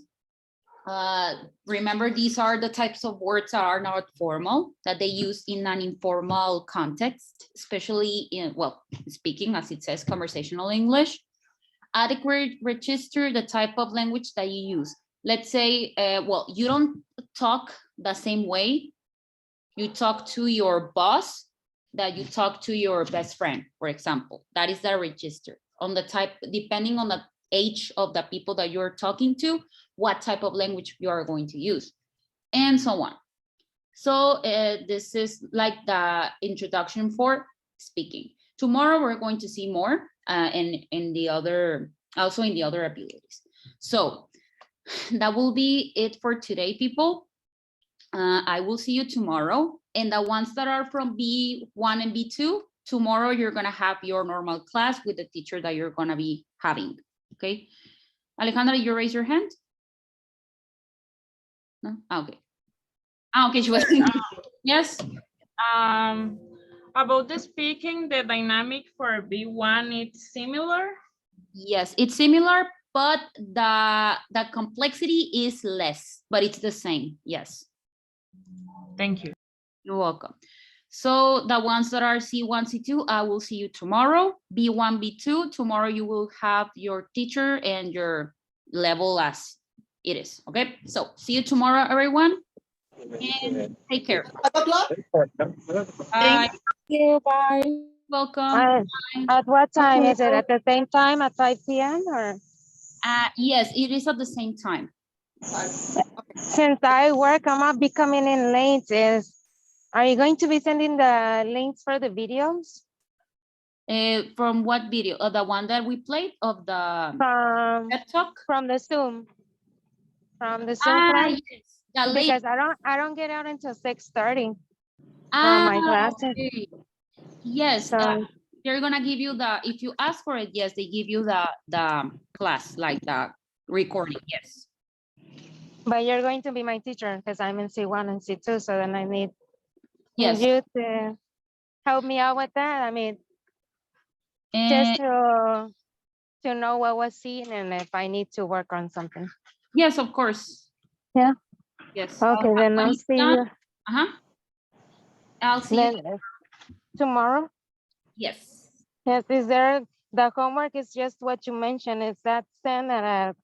remember, these are the types of words that are not formal, that they use in an informal context, especially in, well, speaking, as it says, conversational English. Adequate register, the type of language that you use. Let's say, well, you don't talk the same way you talk to your boss that you talk to your best friend, for example. That is the register. On the type, depending on the age of the people that you're talking to, what type of language you are going to use, and so on. So this is like the introduction for speaking. Tomorrow we're going to see more in the other, also in the other abilities. So that will be it for today, people. I will see you tomorrow. And the ones that are from B1 and B2, tomorrow you're gonna have your normal class with the teacher that you're gonna be having, okay? Alejandra, you raise your hand? No? Okay. Okay, she was thinking. Yes? About the speaking, the dynamic for B1, it's similar? Yes, it's similar, but the complexity is less, but it's the same, yes. Thank you. You're welcome. So the ones that are C1, C2, I will see you tomorrow. B1, B2, tomorrow you will have your teacher and your level as it is, okay? So see you tomorrow, everyone, and take care. 5 o'clock? Bye. Thank you. Bye. Welcome. At what time is it? At the same time at 5 p.m. or? Yes, it is at the same time. Since I work, I might be coming in late. Are you going to be sending the links for the videos? From what video? The one that we played of the TED Talk? From the Zoom. From the Zoom class? Yes. Because I don't get out until 6:30 from my classes. Okay. Yes, So, they're gonna give you the, if you ask for it, yes, they give you the class, like the recording, yes. but you're going to be my teacher because I'm in C1 and C2, so then I need Yes. you to help me out with that. I mean, just to know what was seen and if I need to work on something. Yes, of course. Yeah. Yes. Okay, then I'll see you. I'll see you tomorrow. Yes. Yes. Is there the homework? Is just what you mentioned. Is that sent at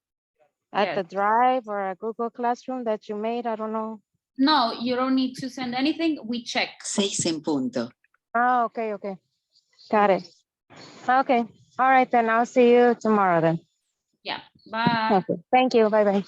the Drive or a Google Classroom that you made? I don't know. No, you don't need to send anything. We check. 6 en punto. Oh, okay, okay. Got it. Okay. All right, then I'll see you tomorrow then. Yeah. Bye. Okay. Thank you. Bye-bye.